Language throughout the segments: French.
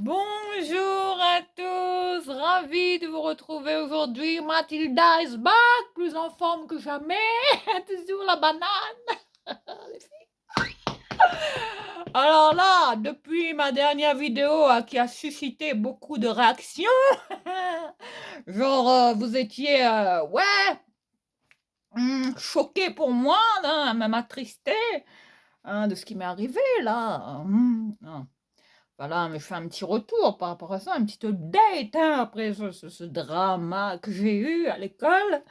Bonjour à tous, ravi de vous retrouver aujourd'hui. Mathilda is back, plus en forme que jamais. Toujours la banane. Les filles. Alors là, depuis ma dernière vidéo qui a suscité beaucoup de réactions, genre vous étiez choqués pour moi, hein, même attristés de ce qui m'est arrivé là. Non. Voilà, mais je fais un petit retour par rapport à ça, un petit update après ce drama que j'ai eu à l'école.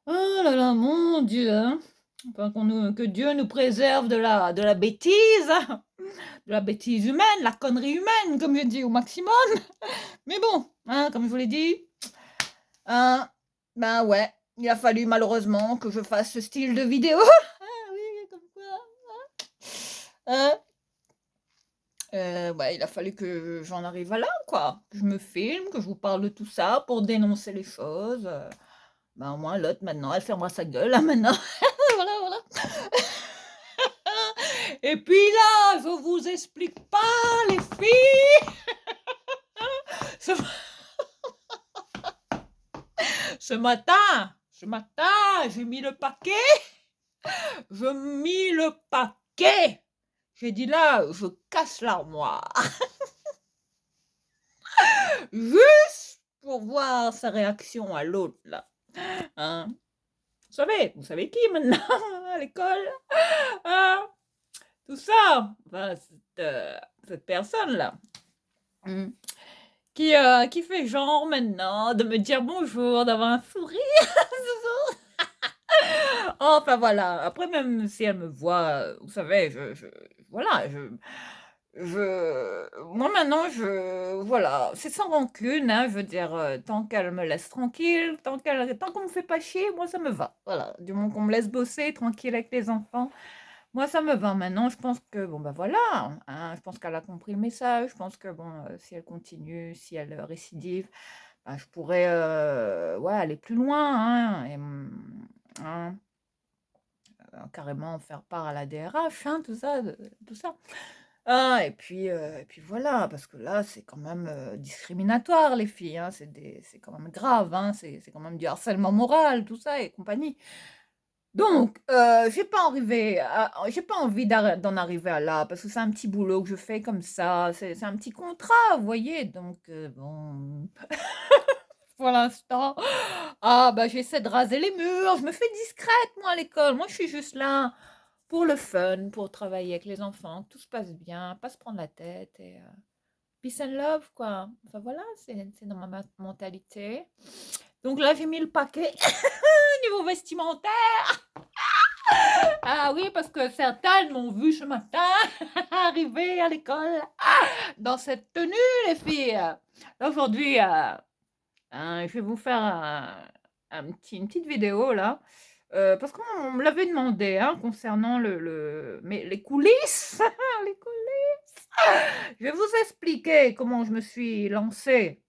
Oh là là, mon Dieu, hein. Enfin, que Dieu nous préserve de la bêtise, hein, de la bêtise humaine, la connerie humaine, comme je dis au maximum. Mais bon, hein, comme je vous l'ai dit, hein, ben ouais, il a fallu malheureusement que je fasse ce style de vidéo. Ah oui, comme quoi. Hein. Ouais, il a fallu que j'en arrive à là, quoi. Que je me filme, que je vous parle de tout ça pour dénoncer les choses. Au moins l'autre maintenant, elle fermera sa gueule, là, maintenant. Voilà, voilà. Et puis là, je vous explique pas, les filles. Ce ce matin, j'ai mis le paquet. Je mis le paquet. J'ai dit là, je casse l'armoire. Juste pour voir sa réaction à l'autre, là. Hein? Vous savez qui maintenant à l'école? Hein? Tout ça, enfin, cette personne-là, mmh, qui fait genre maintenant de me dire bonjour, d'avoir un sourire. Enfin voilà, après même si elle me voit, vous savez, voilà, moi maintenant voilà, c'est sans rancune, hein, je veux dire, tant qu'elle me laisse tranquille, tant qu'on me fait pas chier, moi ça me va. Voilà, du moment qu'on me laisse bosser tranquille avec les enfants, moi ça me va. Maintenant je pense que bon, bah, voilà, hein, je pense qu'elle a compris le message, je pense que bon, si elle continue, si elle, récidive, bah, je pourrais, ouais, aller plus loin, hein hein, carrément faire part à la DRH, hein, tout ça. Ah et puis voilà, parce que là, c'est quand même, discriminatoire les filles, hein, c'est quand même grave, hein, c'est quand même du harcèlement moral, tout ça et compagnie. Donc j'ai pas envie d'en arriver à là, parce que c'est un petit boulot que je fais comme ça, c'est un petit contrat, vous voyez? Donc bon, pour l'instant, bah, j'essaie de raser les murs, je me fais discrète moi à l'école. Moi, je suis juste là pour le fun, pour travailler avec les enfants, que tout se passe bien, pas se prendre la tête et peace and love, quoi. Enfin voilà, c'est dans ma mentalité. Donc là, j'ai mis le paquet niveau vestimentaire. Ah oui, parce que certaines m'ont vu ce matin arriver à l'école dans cette tenue, les filles. Aujourd'hui, je vais vous faire une petite vidéo là, parce qu'on me l'avait demandé, hein, concernant mais les coulisses, les coulisses. Je vais vous expliquer comment je me suis lancée,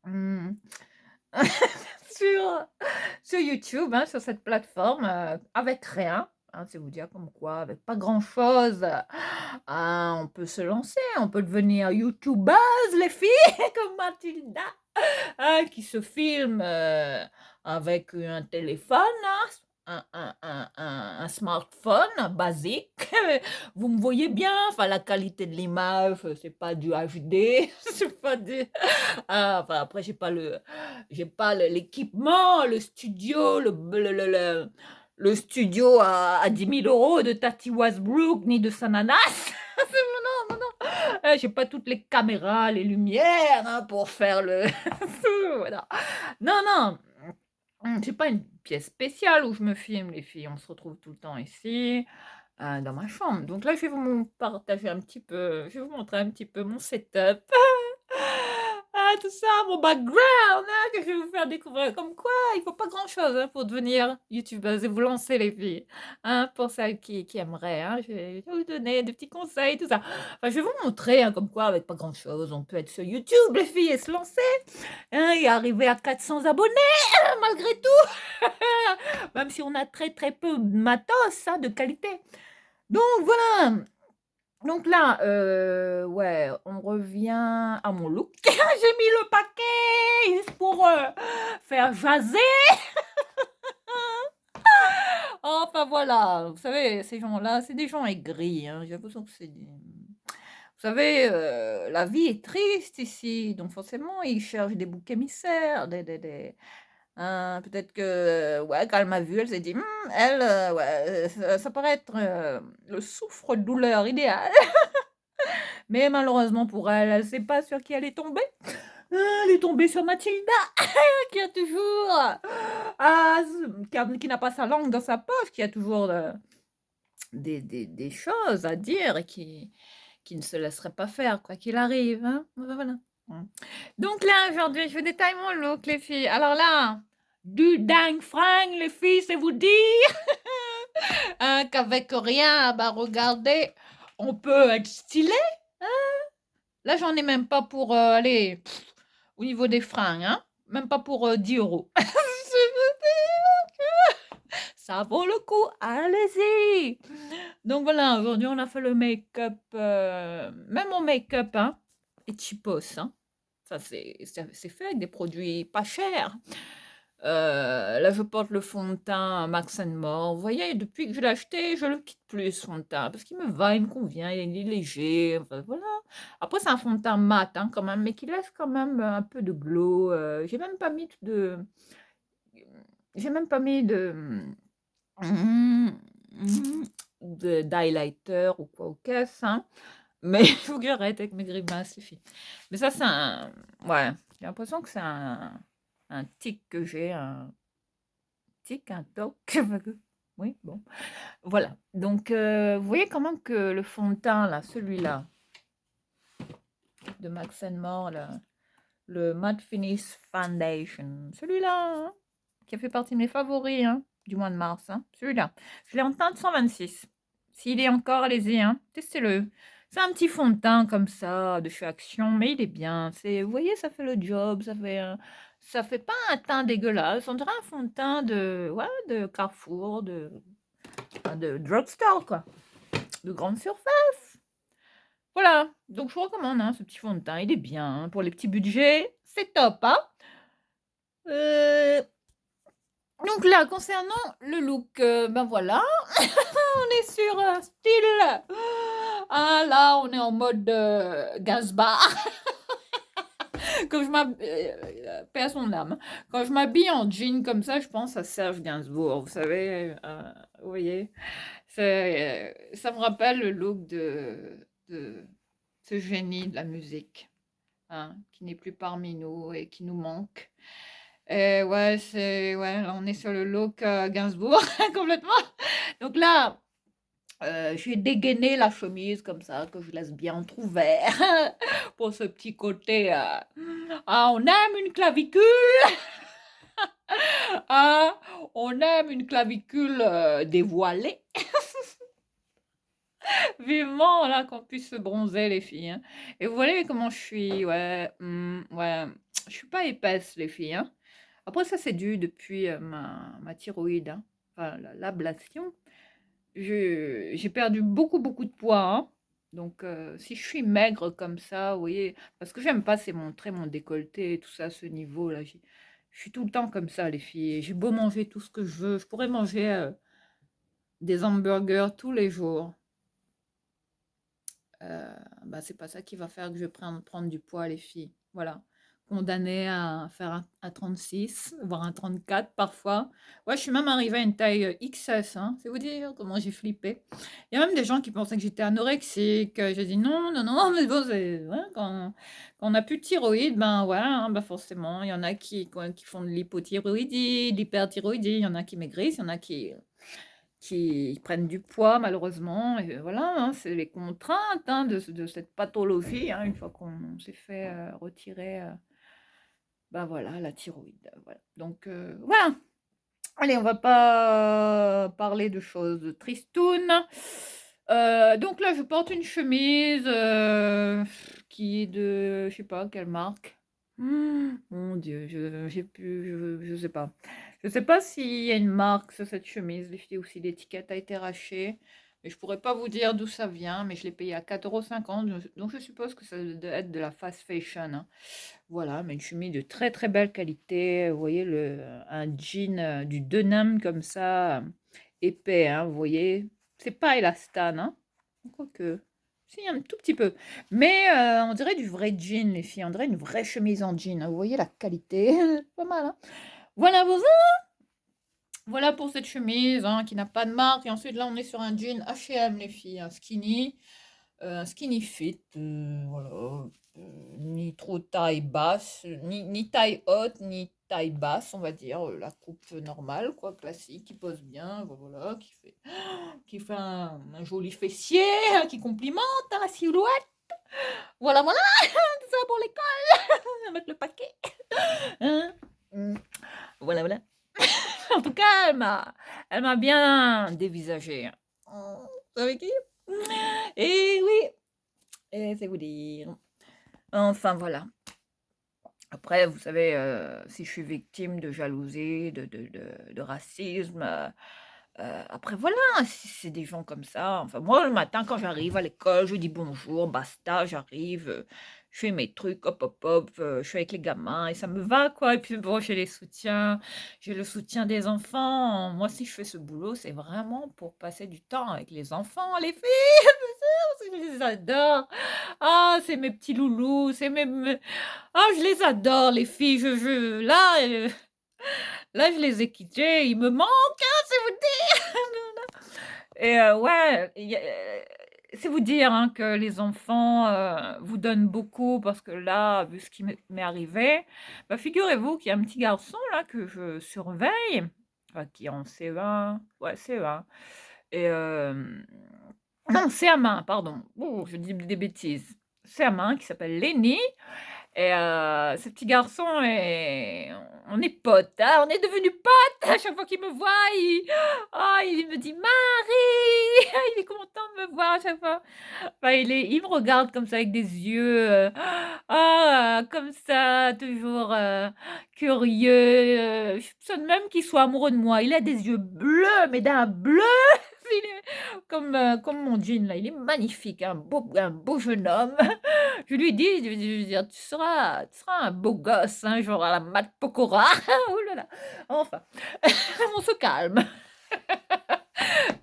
mmh, sur sur YouTube, hein, sur cette plateforme, avec rien, hein, c'est vous dire comme quoi avec pas grand-chose, on peut se lancer, on peut devenir youtubeuse les filles comme Mathilda. Qui se filme, avec un téléphone, hein, un smartphone basique. Vous me voyez bien, enfin la qualité de l'image, c'est pas du HD, c'est pas du enfin après j'ai pas l'équipement, le studio, le studio à 10 000 € de Tati Westbrook ni de Sananas. Non, non, non, j'ai pas toutes les caméras, les lumières, hein, pour faire le voilà. Non, non, j'ai pas une pièce spéciale où je me filme, les filles, on se retrouve tout le temps ici, dans ma chambre. Donc là, je vais vous partager un petit peu, je vais vous montrer un petit peu mon setup. Tout ça, mon background, hein, que je vais vous faire découvrir. Comme quoi, il faut pas grand-chose, hein, pour devenir youtubeuse et vous lancer, les filles. Hein, pour celles qui aimeraient, hein, je vais vous donner des petits conseils, tout ça. Enfin, je vais vous montrer, hein, comme quoi, avec pas grand-chose, on peut être sur YouTube, les filles, et se lancer, hein, et arriver à 400 abonnés, malgré tout. Même si on a très, très peu de matos, hein, de qualité. Donc voilà. Donc là, ouais, on revient à mon look. J'ai mis le paquet juste pour, faire jaser. Enfin voilà, vous savez, ces gens-là, c'est des gens aigris, hein. J'ai l'impression que c'est des vous savez, la vie est triste ici, donc forcément, ils cherchent des boucs émissaires, des hein, peut-être que, ouais, quand elle m'a vue, elle s'est dit: elle, ouais, ça paraît être, le souffre-douleur idéal». Mais malheureusement pour elle, elle sait pas sur qui elle est tombée. Elle est tombée sur Mathilda, qui a toujours, qui n'a pas sa langue dans sa poche, qui a toujours, des choses à dire et qui ne se laisserait pas faire quoi qu'il arrive, hein. Voilà. Donc là, aujourd'hui, je vous détaille mon look, les filles. Alors là, du dingue fringue, les filles, c'est vous dire hein, qu'avec rien, bah regardez, on peut être stylé. Là, j'en ai même pas pour aller au niveau des fringues, hein, même pas pour 10 euros. Ça vaut le coup, allez-y. Donc voilà, aujourd'hui on a fait le make-up, même mon make-up, hein, est cheapos, hein. Ça c'est fait avec des produits pas chers. Là je porte le fond de teint Max& More. Vous voyez, depuis que je l'ai acheté, je le quitte plus ce fond de teint parce qu'il me va, il me convient, il est léger, enfin voilà. Après c'est un fond de teint mat, hein, quand même, mais qui laisse quand même un peu de glow, j'ai même pas mis mmh, d'highlighter ou quoi aux caisses, hein. Mais il faut que j'arrête avec mes grimaces, les filles. Mais ça, c'est un. Ouais, j'ai l'impression que c'est un tic que j'ai, un tic, un toc. Oui, bon. Voilà. Donc, vous voyez quand même que le fond de teint, là, celui-là, de Max& More, là, le Matte Finish Foundation, celui-là, hein, qui a fait partie de mes favoris, hein, du mois de mars, hein, celui-là. Je l'ai en teinte 126. S'il est encore, allez-y, hein, testez-le. C'est un petit fond de teint comme ça, de chez Action, mais il est bien. Vous voyez, ça fait le job, ça fait pas un teint dégueulasse. On dirait un fond de teint ouais, de Carrefour, de drugstore, quoi, de grande surface. Voilà, donc je vous recommande, hein, ce petit fond de teint, il est bien, hein, pour les petits budgets, c'est top, hein. Donc là, concernant le look, ben voilà, on est sur un style, ah là, on est en mode Gainsbourg. Quand je paix à son âme. Quand je m'habille en jean comme ça, je pense à Serge Gainsbourg, vous savez, vous voyez, ça me rappelle le look de ce génie de la musique, hein, qui n'est plus parmi nous et qui nous manque. Ouais, ouais, là, on est sur le look Gainsbourg complètement. Donc là, je vais dégainer la chemise comme ça, que je laisse bien entrouvert pour ce petit côté. Ah, on aime une clavicule. Ah, on aime une clavicule dévoilée. Vivement là qu'on puisse se bronzer les filles, hein. Et vous voyez comment je suis, ouais, ouais, je suis pas épaisse les filles, hein. Après ça c'est dû depuis ma thyroïde, hein, enfin l'ablation. J'ai perdu beaucoup beaucoup de poids, hein. Donc si je suis maigre comme ça, vous voyez, parce que j'aime pas c'est montrer mon décolleté et tout ça, ce niveau là. Je suis tout le temps comme ça les filles. J'ai beau manger tout ce que je veux, je pourrais manger des hamburgers tous les jours. Bah, c'est pas ça qui va faire que je vais prendre du poids, les filles. Voilà. Condamnée à faire un 36, voire un 34 parfois. Ouais, je suis même arrivée à une taille XS, hein. C'est vous dire comment j'ai flippé. Il y a même des gens qui pensaient que j'étais anorexique. J'ai dit non, non, non, mais bon, ouais, quand on n'a plus de thyroïde, ben voilà, hein, ben forcément, il y en a qui font de l'hypothyroïdie, de l'hyperthyroïdie, il y en a qui maigrissent, il y en a qui prennent du poids malheureusement. Et voilà, hein, c'est les contraintes, hein, de cette pathologie, hein, une fois qu'on s'est fait retirer ben voilà, la thyroïde. Voilà. Donc voilà. Allez, on va pas parler de choses tristounes. Donc là, je porte une chemise qui est de, je sais pas quelle marque. Mon Dieu, j'ai plus, je sais pas. Je sais pas s'il y a une marque sur cette chemise, les filles, ou si l'étiquette a été arrachée. Et je pourrais pas vous dire d'où ça vient, mais je l'ai payé à 4,50 €, donc je suppose que ça doit être de la fast fashion, hein. Voilà, mais une chemise de très, très belle qualité. Vous voyez un jean, du denim comme ça, épais, hein, vous voyez? C'est pas élastane, hein, quoique, si un tout petit peu, mais on dirait du vrai jean les filles, on dirait une vraie chemise en jean, hein. Vous voyez la qualité? Pas mal, hein? Voilà pour ça. Voilà pour cette chemise, hein, qui n'a pas de marque. Et ensuite, là, on est sur un jean H&M, les filles, un skinny fit, voilà, ni trop taille basse, ni taille haute, ni taille basse, on va dire, la coupe normale, quoi, classique, qui pose bien, voilà, qui fait un joli fessier, hein, qui complimente, hein, la silhouette. Voilà, voilà, tout ça pour l'école, on va mettre le paquet, hein. Voilà, voilà. En tout cas, elle m'a bien dévisagé, hein. Vous savez qui? Et oui, et c'est vous dire. Enfin, voilà. Après, vous savez, si je suis victime de jalousie, de racisme, après voilà, si c'est des gens comme ça, enfin moi le matin quand j'arrive à l'école, je dis: «Bonjour, basta», j'arrive, je fais mes trucs, hop, hop, hop, je suis avec les gamins et ça me va quoi et puis bon, j'ai le soutien des enfants. Moi, si je fais ce boulot, c'est vraiment pour passer du temps avec les enfants, les filles, parce que je les adore. Ah, c'est mes petits loulous, c'est mes ah, je les adore les filles, là, je les ai quittés, ils me manquent, hein, c'est vous dire. Et ouais, c'est vous dire, hein, que les enfants, vous donnent beaucoup parce que là, vu ce qui m'est arrivé, bah, figurez-vous qu'il y a un petit garçon là que je surveille, enfin qui est en CE1, ouais CE1 et non CM1 pardon, ouh, je dis des bêtises. CM1 qui s'appelle Lenny et ce petit garçon est on est potes, hein, on est devenus potes. À chaque fois qu'il me voit, il me dit: «Marie!» Il est content de me voir à chaque fois. Enfin, il me regarde comme ça avec des yeux, comme ça, toujours, curieux, je soupçonne même qu'il soit amoureux de moi. Il a des yeux bleus, mais d'un bleu! Il est comme mon jean là, il est magnifique, un beau jeune homme. Je lui dis: «Tu seras un beau gosse un jour à la Mat Pokora». Oh là là, enfin, on se calme.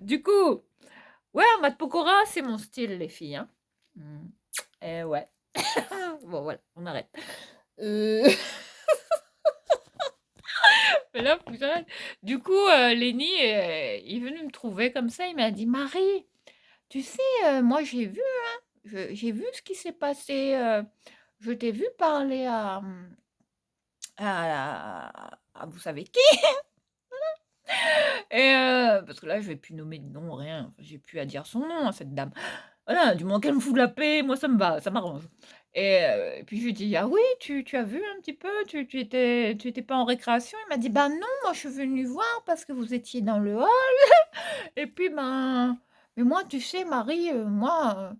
Du coup, ouais, Mat Pokora, c'est mon style les filles, hein. Mmh et ouais. Bon voilà, on arrête. Heu, mais là, faut que j'arrête. Du coup, Lenny, il est venu me trouver comme ça, il m'a dit: «Marie, tu sais, moi j'ai vu ce qui s'est passé, je t'ai vu parler à vous savez qui?» Et parce que là, je vais plus nommer de nom, rien, enfin, j'ai plus à dire son nom à cette dame. Voilà, du moment qu'elle me fout la paix, moi ça me va, ça m'arrange. Et puis je lui dis: «Ah oui, tu as vu un petit peu? Tu étais pas en récréation?» Il m'a dit: «Bah non, moi je suis venue voir parce que vous étiez dans le hall et puis ben, mais moi tu sais Marie, moi,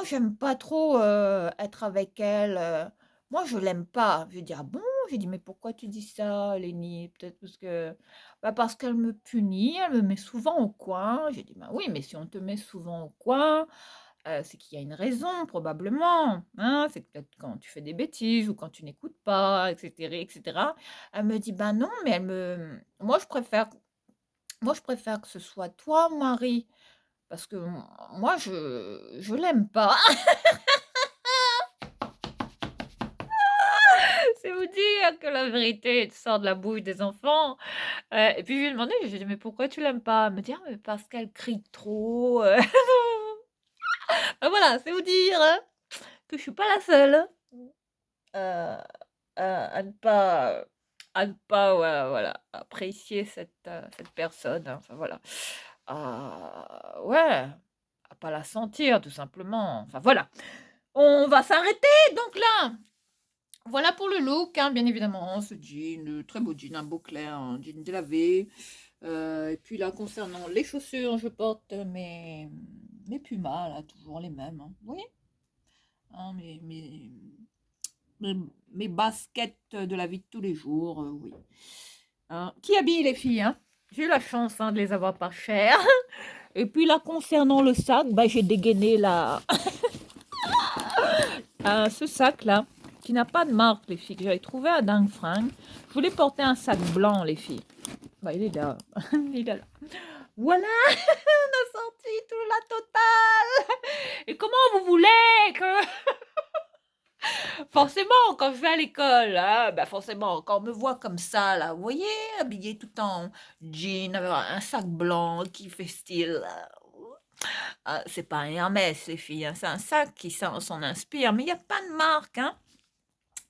j'aime pas trop, être avec elle, moi, je l'aime pas. Je lui dis: «Ah bon?» J'ai dit: «Mais pourquoi tu dis ça, Lénie?» Peut-être parce que bah, parce qu'elle me punit, elle me met souvent au coin. J'ai dit: «Bah oui, mais si on te met souvent au coin, c'est qu'il y a une raison probablement, hein. C'est peut-être quand tu fais des bêtises ou quand tu n'écoutes pas et cetera et cetera». Elle me dit: «Ben non, mais moi je préfère que ce soit toi, Marie, parce que moi je l'aime pas». C'est vous dire que la vérité sort de la bouche des enfants. Et puis je lui ai demandé, je lui ai dit: «Mais pourquoi tu l'aimes pas?» Elle me dit: «Ah mais parce qu'elle crie trop, bah, voilà, c'est vous dire, hein, que je suis pas la seule, hein, à ne pas, voilà, apprécier cette personne, hein, enfin voilà. Ouais, à pas la sentir tout simplement, enfin voilà. On va s'arrêter donc là. Voilà pour le look, hein, bien évidemment, ce jean, très beau jean, un beau clair, un jean délavé. Et puis là, concernant les chaussures, je porte mes Pumas, là, toujours les mêmes, hein. Vous voyez? Hein, mes, mes baskets de la vie de tous les jours, oui. Hein, qui habille les filles, hein? J'ai eu la chance, hein, de les avoir pas chères. Et puis là, concernant le sac, bah, j'ai dégainé ce sac-là, qui n'a pas de marque, les filles, que j'avais trouvé à Dang Fringue. Je voulais porter un sac blanc, les filles. Bah, il est là. Il est là. Voilà, on a sorti tout la totale. Et comment vous voulez que... Forcément, quand je vais à l'école, hein, bah forcément, quand on me voit comme ça, là, vous voyez, habillée tout en jean, avec un sac blanc qui fait style. C'est pas un Hermès, les filles, hein, c'est un sac qui s'en inspire, mais il n'y a pas de marque, hein.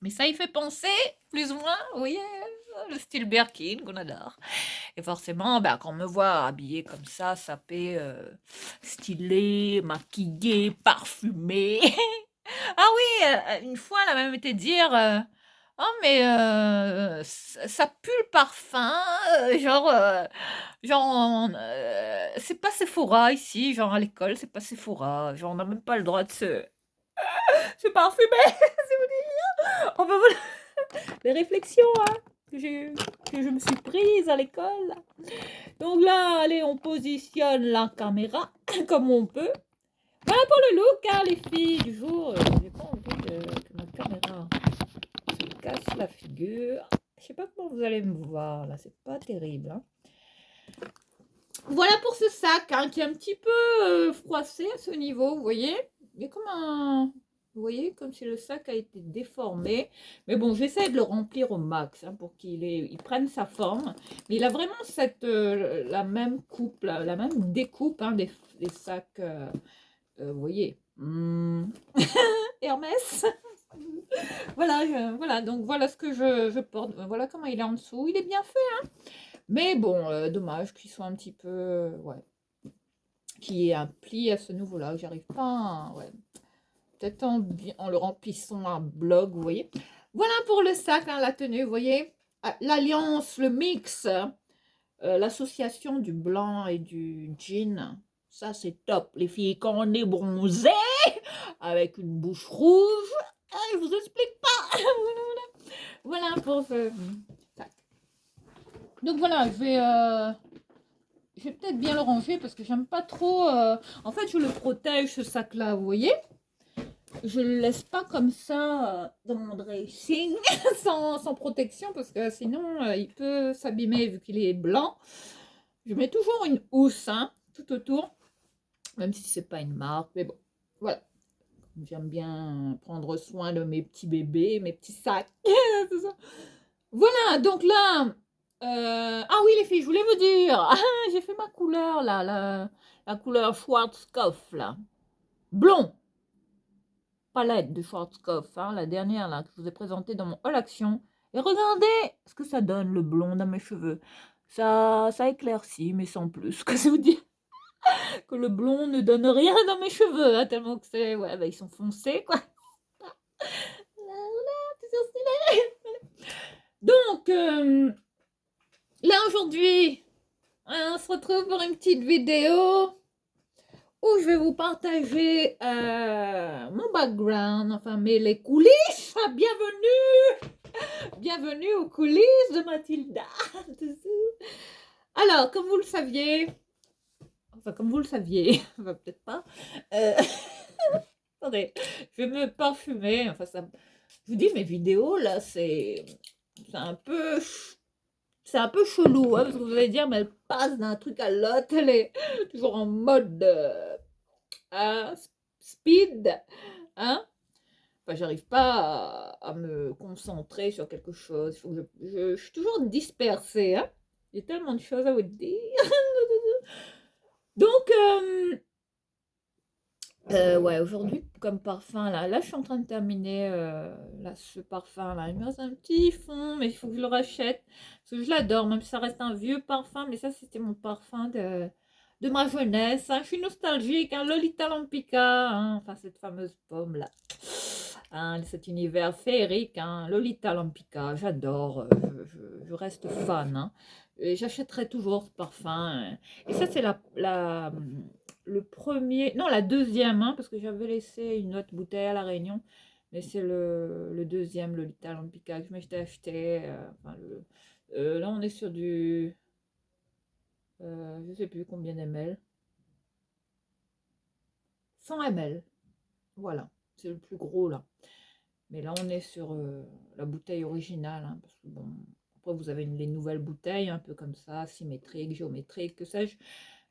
Mais ça y fait penser, plus ou moins, vous voyez, le style Birkin qu'on adore. Et forcément, bah, quand on me voit habillée comme ça, sapée, stylée, maquillée, parfumée. Ah oui, une fois, elle a même été dire, oh mais ça pue le parfum, c'est pas Sephora ici, genre à l'école, c'est pas Sephora, genre on n'a même pas le droit de se parfumer, c'est vous dire. Enfin voilà, les réflexions hein, que je me suis prise à l'école. Donc là, allez, on positionne la caméra comme on peut. Voilà pour le look, hein, les filles du jour. J'ai pas envie que ma caméra se casse la figure. Je sais pas comment vous allez me voir là, c'est pas terrible. Hein. Voilà pour ce sac hein, qui est un petit peu froissé à ce niveau, vous voyez. Il est comme un... Vous voyez, comme si le sac a été déformé. Mais bon, j'essaie de le remplir au max hein, pour il prenne sa forme. Mais il a vraiment la même coupe, la même découpe hein, des sacs... vous voyez, Hermès. Voilà, donc voilà ce que je porte. Voilà comment il est en dessous. Il est bien fait, hein. Mais bon, dommage qu'il soit un petit peu, ouais, qu'il y ait un pli à ce niveau-là. J'arrive pas, ouais. Peut-être en le remplissant à bloc, vous voyez. Voilà pour le sac, hein, la tenue, vous voyez. Ah, l'alliance, le mix, l'association du blanc et du jean. Ça, c'est top, les filles. Quand on est bronzé, avec une bouche rouge, je vous explique pas. Voilà pour ce... Donc voilà, je vais peut-être bien le ranger parce que j'aime pas trop... En fait, je le protège, ce sac-là, vous voyez. Je le laisse pas comme ça dans mon dressing sans protection parce que sinon, il peut s'abîmer vu qu'il est blanc. Je mets toujours une housse hein, tout autour, même si c'est pas une marque, mais bon, voilà. J'aime bien prendre soin de mes petits bébés, mes petits sacs. Voilà, donc là... Ah oui, les filles, je voulais vous dire, j'ai fait ma couleur, là, la couleur Schwarzkopf, là. Blond. Palette de Schwarzkopf, hein, la dernière, là, que je vous ai présentée dans mon All Action. Et regardez ce que ça donne, le blond, dans mes cheveux. Ça éclaircit, mais sans plus. Que ça vous dit que le blond ne donne rien dans mes cheveux, hein, tellement que c'est... Ouais, bah, ils sont foncés, quoi. Donc, là, aujourd'hui, on se retrouve pour une petite vidéo où je vais vous partager mon background, enfin, mais les coulisses. Bienvenue aux coulisses de Mathilda. Alors, comme vous le saviez, enfin, peut-être pas, attendez, je vais me parfumer, enfin, ça, je vous dis, mes vidéos, là, c'est un peu... C'est un peu chelou, hein, parce que vous allez dire, mais elle passe d'un truc à l'autre, elle est toujours en mode speed, hein. Enfin, j'arrive pas à me concentrer sur quelque chose. Faut que je suis toujours dispersée, hein. Il y a tellement de choses à vous dire. Donc, ouais, aujourd'hui, comme parfum, là, je suis en train de terminer là, ce parfum-là. Il me reste un petit fond, mais il faut que je le rachète. Parce que je l'adore, même si ça reste un vieux parfum. Mais ça, c'était mon parfum de ma jeunesse. Hein. Je suis nostalgique, hein, Lolita Lampica. Hein, enfin, cette fameuse pomme-là. Hein, cet univers féerique, hein, Lolita Lampica. J'adore. Je reste fan. Hein. J'achèterai toujours ce parfum. Hein. Et ça, c'est le premier, non la deuxième, hein, parce que j'avais laissé une autre bouteille à La Réunion, mais c'est le deuxième, le Lita Lampica que je m'étais acheté. Enfin, là on est sur du, je sais plus combien d'ml. 100 ml. Voilà, c'est le plus gros là. Mais là, on est sur la bouteille originale, hein, parce que bon, après vous avez les nouvelles bouteilles, un peu comme ça, symétriques, géométriques, que sais-je.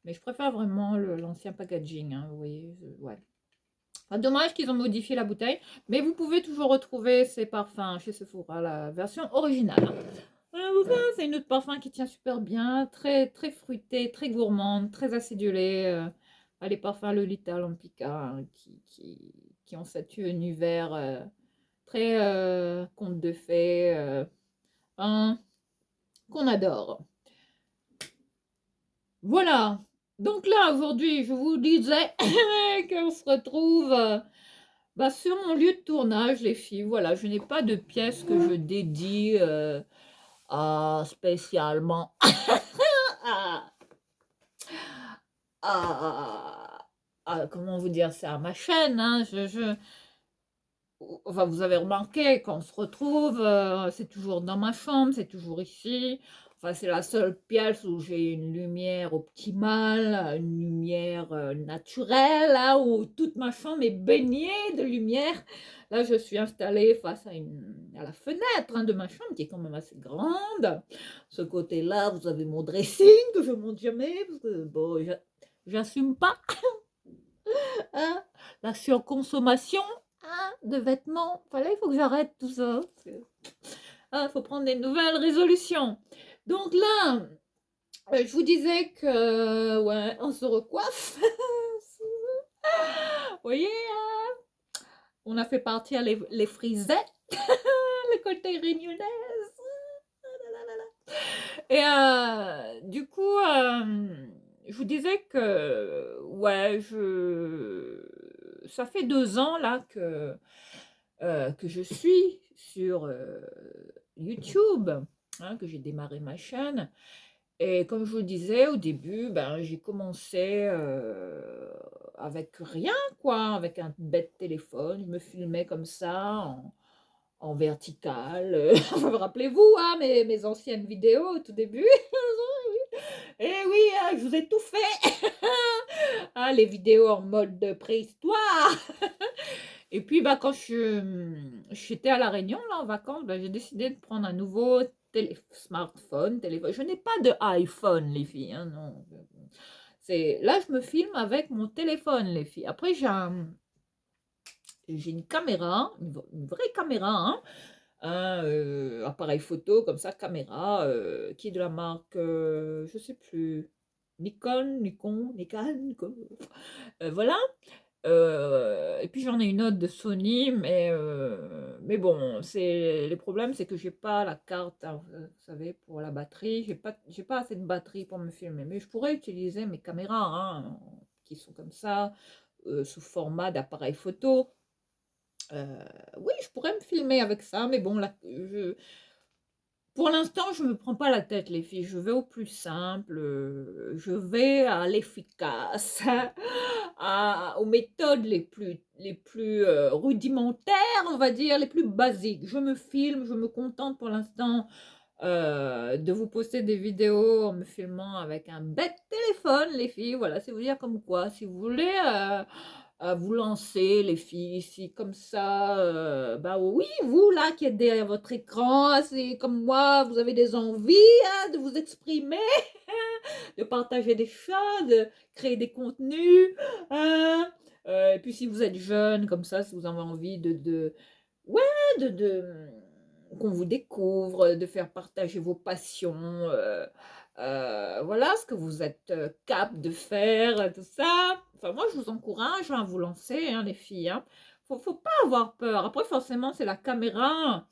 Mais je préfère vraiment l'ancien packaging, hein, vous voyez, ouais. Enfin, dommage qu'ils ont modifié la bouteille, mais vous pouvez toujours retrouver ces parfums chez Sephora, la version originale, hein. C'est une autre parfum qui tient super bien, très, très fruité, très gourmande, très acidulé. Les parfums Lolita Lampica, hein, qui ont cet univers très conte de fées, hein, qu'on adore. Voilà. Donc là, aujourd'hui, je vous disais qu'on se retrouve sur mon lieu de tournage, les filles. Voilà, je n'ai pas de pièce que je dédie spécialement à, comment vous dire ça, à ma chaîne, hein. Enfin, vous avez remarqué qu'on se retrouve, c'est toujours dans ma chambre, c'est toujours ici. Enfin, c'est la seule pièce où j'ai une lumière optimale, une lumière naturelle, là, où toute ma chambre est baignée de lumière. Là, je suis installée face à la fenêtre, hein, de ma chambre, qui est quand même assez grande. Ce côté-là, vous avez mon dressing que je monte jamais, parce que bon, j'assume pas, hein, la surconsommation, hein, de vêtements. Voilà, il faut que j'arrête tout ça. Il faut prendre des nouvelles résolutions. Donc là, je vous disais que, ouais, on se recoiffe. Vous voyez, hein, on a fait partir les frisettes, le côté réunionnaise. Et du coup, je vous disais que, ouais, ça fait 2 ans là que je suis sur YouTube, hein, que j'ai démarré ma chaîne. Et comme je vous le disais au début, ben, j'ai commencé avec rien, quoi, avec un bête téléphone. Je me filmais comme ça, en vertical. Enfin, rappelez-vous, hein, mes anciennes vidéos au tout début. Et oui, hein, je vous ai tout fait. Ah, les vidéos en mode de préhistoire. Et puis, bah, quand j'étais à La Réunion, là, en vacances, bah, j'ai décidé de prendre un nouveau smartphone, téléphone. Je n'ai pas de iPhone, les filles, hein, non. Là, je me filme avec mon téléphone, les filles. Après, j'ai une caméra, une vraie caméra, hein, un appareil photo comme ça, caméra, qui est de la marque, je sais plus, Nikon, voilà. Et puis j'en ai une autre de Sony, mais bon, les problèmes, c'est que j'ai pas la carte, hein, vous savez, pour la batterie, j'ai pas assez de batterie pour me filmer, mais je pourrais utiliser mes caméras, hein, qui sont comme ça, sous format d'appareil photo. Oui, je pourrais me filmer avec ça, mais bon, là, pour l'instant, je me prends pas la tête, les filles. Je vais au plus simple, je vais à l'efficace, aux méthodes les plus rudimentaires, on va dire, les plus basiques. Je me filme, je me contente pour l'instant de vous poster des vidéos en me filmant avec un bête téléphone, les filles. Voilà, c'est vous dire comme quoi, si vous voulez vous lancer, les filles, ici, comme ça, bah oui, vous là qui êtes derrière votre écran, c'est comme moi, vous avez des envies, hein, de vous exprimer, de partager des choses, de créer des contenus, hein. Et puis si vous êtes jeune, comme ça, si vous avez envie ouais, qu'on vous découvre, de faire partager vos passions, voilà ce que vous êtes capable de faire, tout ça. Enfin, moi, je vous encourage, hein, à vous lancer, hein, les filles, hein. Faut pas avoir peur. Après, forcément, c'est la caméra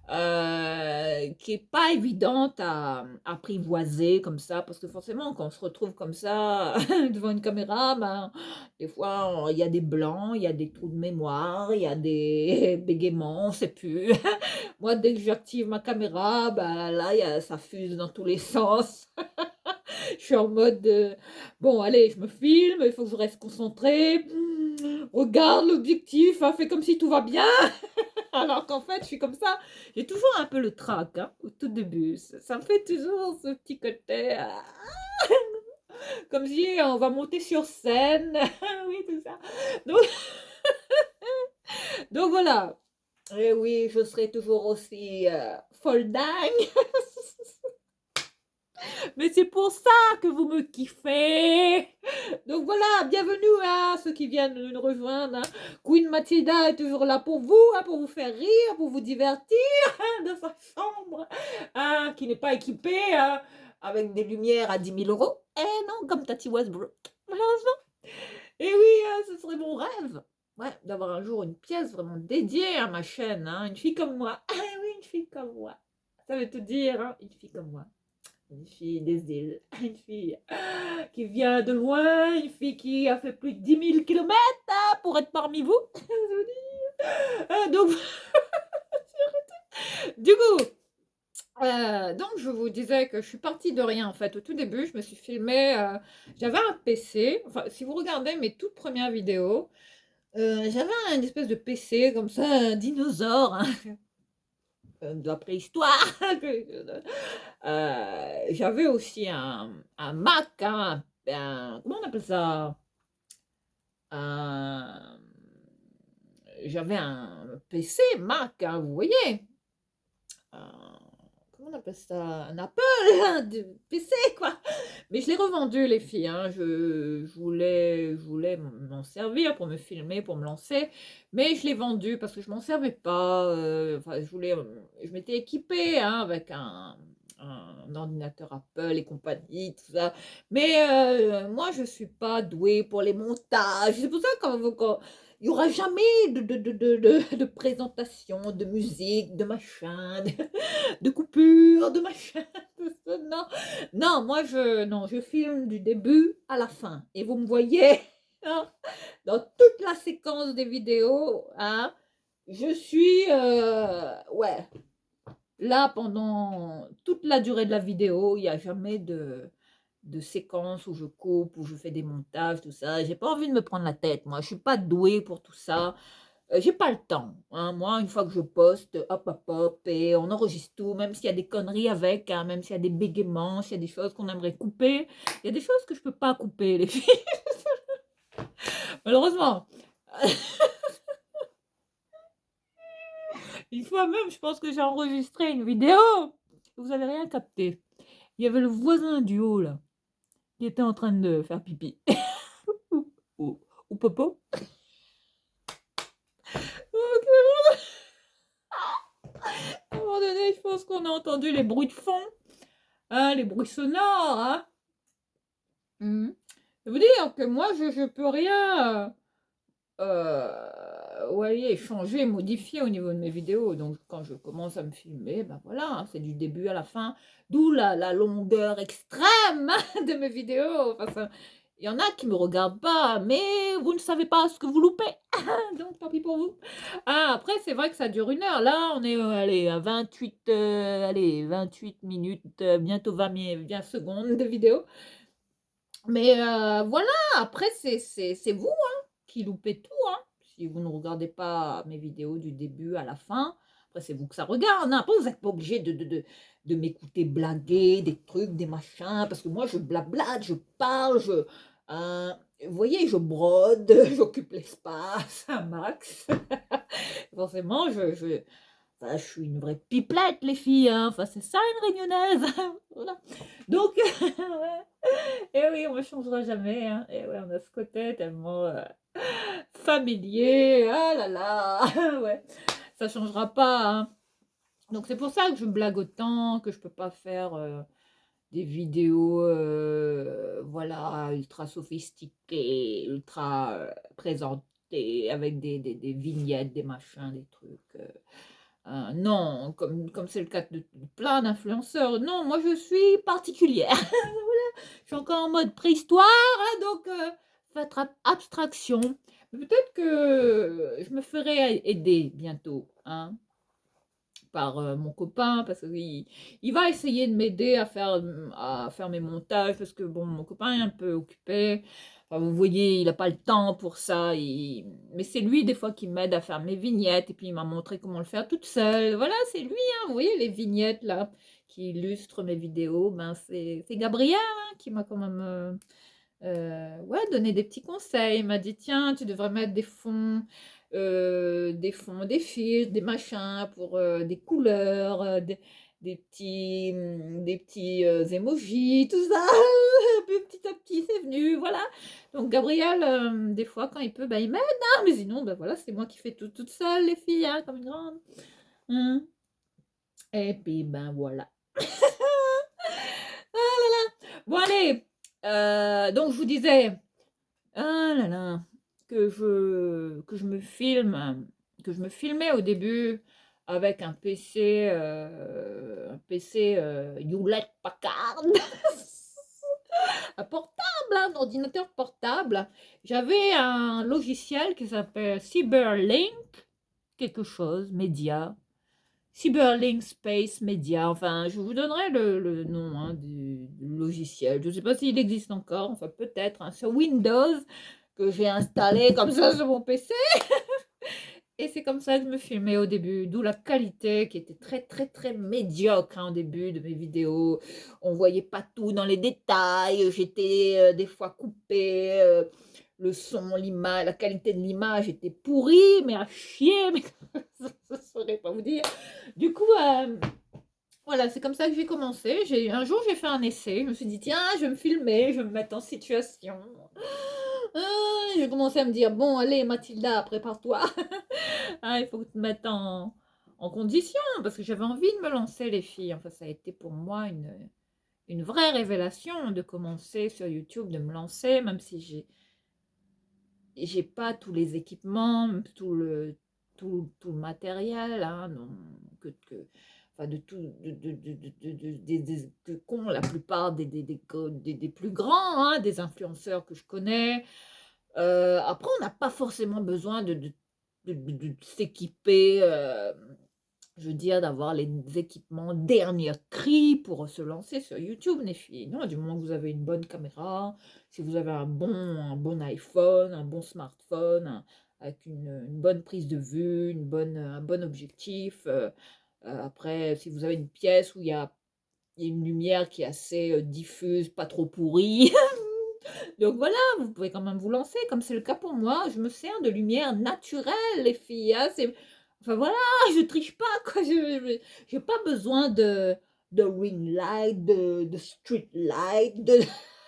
qui est pas évidente à apprivoiser comme ça, parce que forcément, quand on se retrouve comme ça devant une caméra, ben, des fois, il y a des blancs, il y a des trous de mémoire, il y a des bégaiements, on sait plus. Moi, dès que j'active ma caméra, ben, là, ça fuse dans tous les sens. Je suis en mode, bon, allez, je me filme, il faut que je reste concentrée. Regarde l'objectif, hein, fais comme si tout va bien. Alors qu'en fait, je suis comme ça. J'ai toujours un peu le trac, hein, au tout début. Ça me fait toujours ce petit côté. comme si on va monter sur scène, oui, tout ça. Donc, donc voilà. Et oui, je serai toujours aussi folle dingue. Mais c'est pour ça que vous me kiffez. Donc voilà, bienvenue à ceux qui viennent de nous rejoindre, hein. Queen Mathilda est toujours là pour vous faire rire, pour vous divertir, hein, dans sa chambre, hein, qui n'est pas équipée, hein, avec des lumières à 10 000 euros. Eh non, comme Tati Westbrook, malheureusement. Et oui, ce serait mon rêve. Ouais, d'avoir un jour une pièce vraiment dédiée à ma chaîne, hein, une fille comme moi. Ah oui, une fille comme moi. Ça veut tout dire, hein, une fille comme moi. Une fille des îles, une fille qui vient de loin, une fille qui a fait plus de 10 000 kilomètres pour être parmi vous. Donc, du coup, donc je vous disais que je suis partie de rien en fait. Au tout début, je me suis filmée, j'avais un PC. Enfin, si vous regardez mes toutes premières vidéos, j'avais une espèce de PC comme ça, un dinosaure, hein, de la préhistoire. J'avais aussi un Mac, hein, comment on appelle ça? Un- J'avais un PC Mac, hein, vous voyez. Un- Comment on appelle ça? Un Apple, hein, de PC, quoi. Mais je l'ai revendu, les filles, hein. Je voulais m'en servir pour me filmer, pour me lancer. Mais je l'ai vendu parce que je m'en servais pas. Enfin, je m'étais équipée, hein, avec un ordinateur Apple et compagnie, tout ça. Mais moi, je suis pas douée pour les montages. C'est pour ça que il n'y aura jamais de présentation, de musique, de machin, de coupure, de machin. Non, non, moi, non, je filme du début à la fin. Et vous me voyez, hein, dans toute la séquence des vidéos, hein, je suis, ouais, là, pendant toute la durée de la vidéo, il n'y a jamais de séquence où je coupe, où je fais des montages, tout ça. J'ai pas envie de me prendre la tête, moi. Je suis pas douée pour tout ça. J'ai pas le temps, hein. Moi, une fois que je poste, hop, hop, hop, et on enregistre tout, même s'il y a des conneries avec, hein, même s'il y a des bégaiements, s'il y a des choses qu'on aimerait couper. Il y a des choses que je peux pas couper, les filles, malheureusement. Une fois même, je pense que j'ai enregistré une vidéo. Vous avez rien capté. Il y avait le voisin du haut, là, qui était en train de faire pipi. ou, ou popo. Donc, à un moment donné, je pense qu'on a entendu les bruits de fond, hein, les bruits sonores, hein. Ça veut dire que moi, je peux rien, vous voyez, changer, modifier au niveau de mes vidéos. Donc, quand je commence à me filmer, ben voilà, hein, c'est du début à la fin, d'où la longueur extrême de mes vidéos. Enfin, il y en a qui me regardent pas, mais vous ne savez pas ce que vous loupez. Donc, tant pis pour vous. Ah, après, c'est vrai que ça dure 1 heure. Là, on est allez, à 28, allez, 28 minutes, bientôt 20 secondes de vidéo. Mais voilà, après, c'est vous, hein, qui loupez tout, hein. Si vous ne regardez pas mes vidéos du début à la fin, après, c'est vous que ça regarde, hein. Après, vous n'êtes pas obligé de m'écouter blaguer, des trucs, des machins, parce que moi, je blablate, je parle, vous voyez, je brode, j'occupe l'espace un max. Forcément, enfin, je suis une vraie pipelette, les filles, hein. Enfin, c'est ça, une réunionnaise. Voilà. Donc, ouais. Et oui, on ne changera jamais, hein. Et ouais, on a ce côté tellement familier. Ah là là, ouais, ça changera pas, hein. Donc c'est pour ça que je blague autant, que je peux pas faire des vidéos, voilà, ultra sophistiquées, ultra présentées, avec des vignettes, des machins, des trucs. Non, comme c'est le cas de plein d'influenceurs. Non, moi je suis particulière. Je suis encore en mode préhistoire, hein, donc faites abstraction. Mais peut-être que je me ferai aider bientôt, hein, par mon copain, parce qu'il il va essayer de m'aider à faire mes montages, parce que bon, mon copain est un peu occupé. Enfin, vous voyez, il n'a pas le temps pour ça, mais c'est lui des fois qui m'aide à faire mes vignettes et puis il m'a montré comment le faire toute seule. Voilà, c'est lui, hein, vous voyez les vignettes là qui illustrent mes vidéos, ben c'est Gabriel, hein, qui m'a quand même, ouais, donné des petits conseils. Il m'a dit: «Tiens, tu devrais mettre des fonds, des fiches, des machins pour, des couleurs, des petits, emojis, tout ça». Puis petit à petit, c'est venu, voilà. Donc Gabriel, des fois, quand il peut, bah, il m'aide, hein, mais sinon, bah, voilà, c'est moi qui fais tout toute seule, les filles, hein, comme une grande. Mmh. Et puis, ben, voilà. Ah là là! Bon allez, donc je vous disais, ah là là, que je me filmais au début avec un PC, Hewlett Packard, un portable, un ordinateur portable. J'avais un logiciel qui s'appelle Cyberlink quelque chose, Media. Cyberlink Space Media, enfin, je vous donnerai le nom, hein, du logiciel. Je ne sais pas s'il existe encore, enfin peut-être, hein, sur Windows, que j'ai installé comme ça sur mon PC. Et c'est comme ça que je me filmais au début, d'où la qualité qui était très, très, très médiocre, hein, au début de mes vidéos. On voyait pas tout dans les détails, j'étais, des fois coupée, le son, l'image, la qualité de l'image était pourrie, mais à chier, mais je ne saurais pas vous dire. Du coup, voilà, c'est comme ça que j'ai commencé. Un jour, j'ai fait un essai. Je me suis dit, tiens, je vais me filmer, je vais me mettre en situation. J'ai commencé à me dire, bon, allez, Mathilda, prépare-toi. Ah, il faut te mettre en condition, parce que j'avais envie de me lancer, les filles. Enfin, ça a été pour moi une vraie révélation de commencer sur YouTube, de me lancer, même si j'ai pas tous les équipements, tout le matériel, hein, non, enfin de tout, que qu'ont la plupart des plus grands, hein, des influenceurs que je connais. Après, on n'a pas forcément besoin de s'équiper, je veux dire, d'avoir les équipements dernier cri pour se lancer sur YouTube, les filles. Non, du moment que vous avez une bonne caméra, si vous avez un bon iPhone, un bon smartphone, avec une bonne prise de vue, un bon objectif. Après, si vous avez une pièce où il y a une lumière qui est assez diffuse, pas trop pourrie. Donc voilà, vous pouvez quand même vous lancer, comme c'est le cas pour moi. Je me sers de lumière naturelle, les filles, hein, enfin voilà, je triche pas, quoi. J'ai pas besoin de ring light, de street light,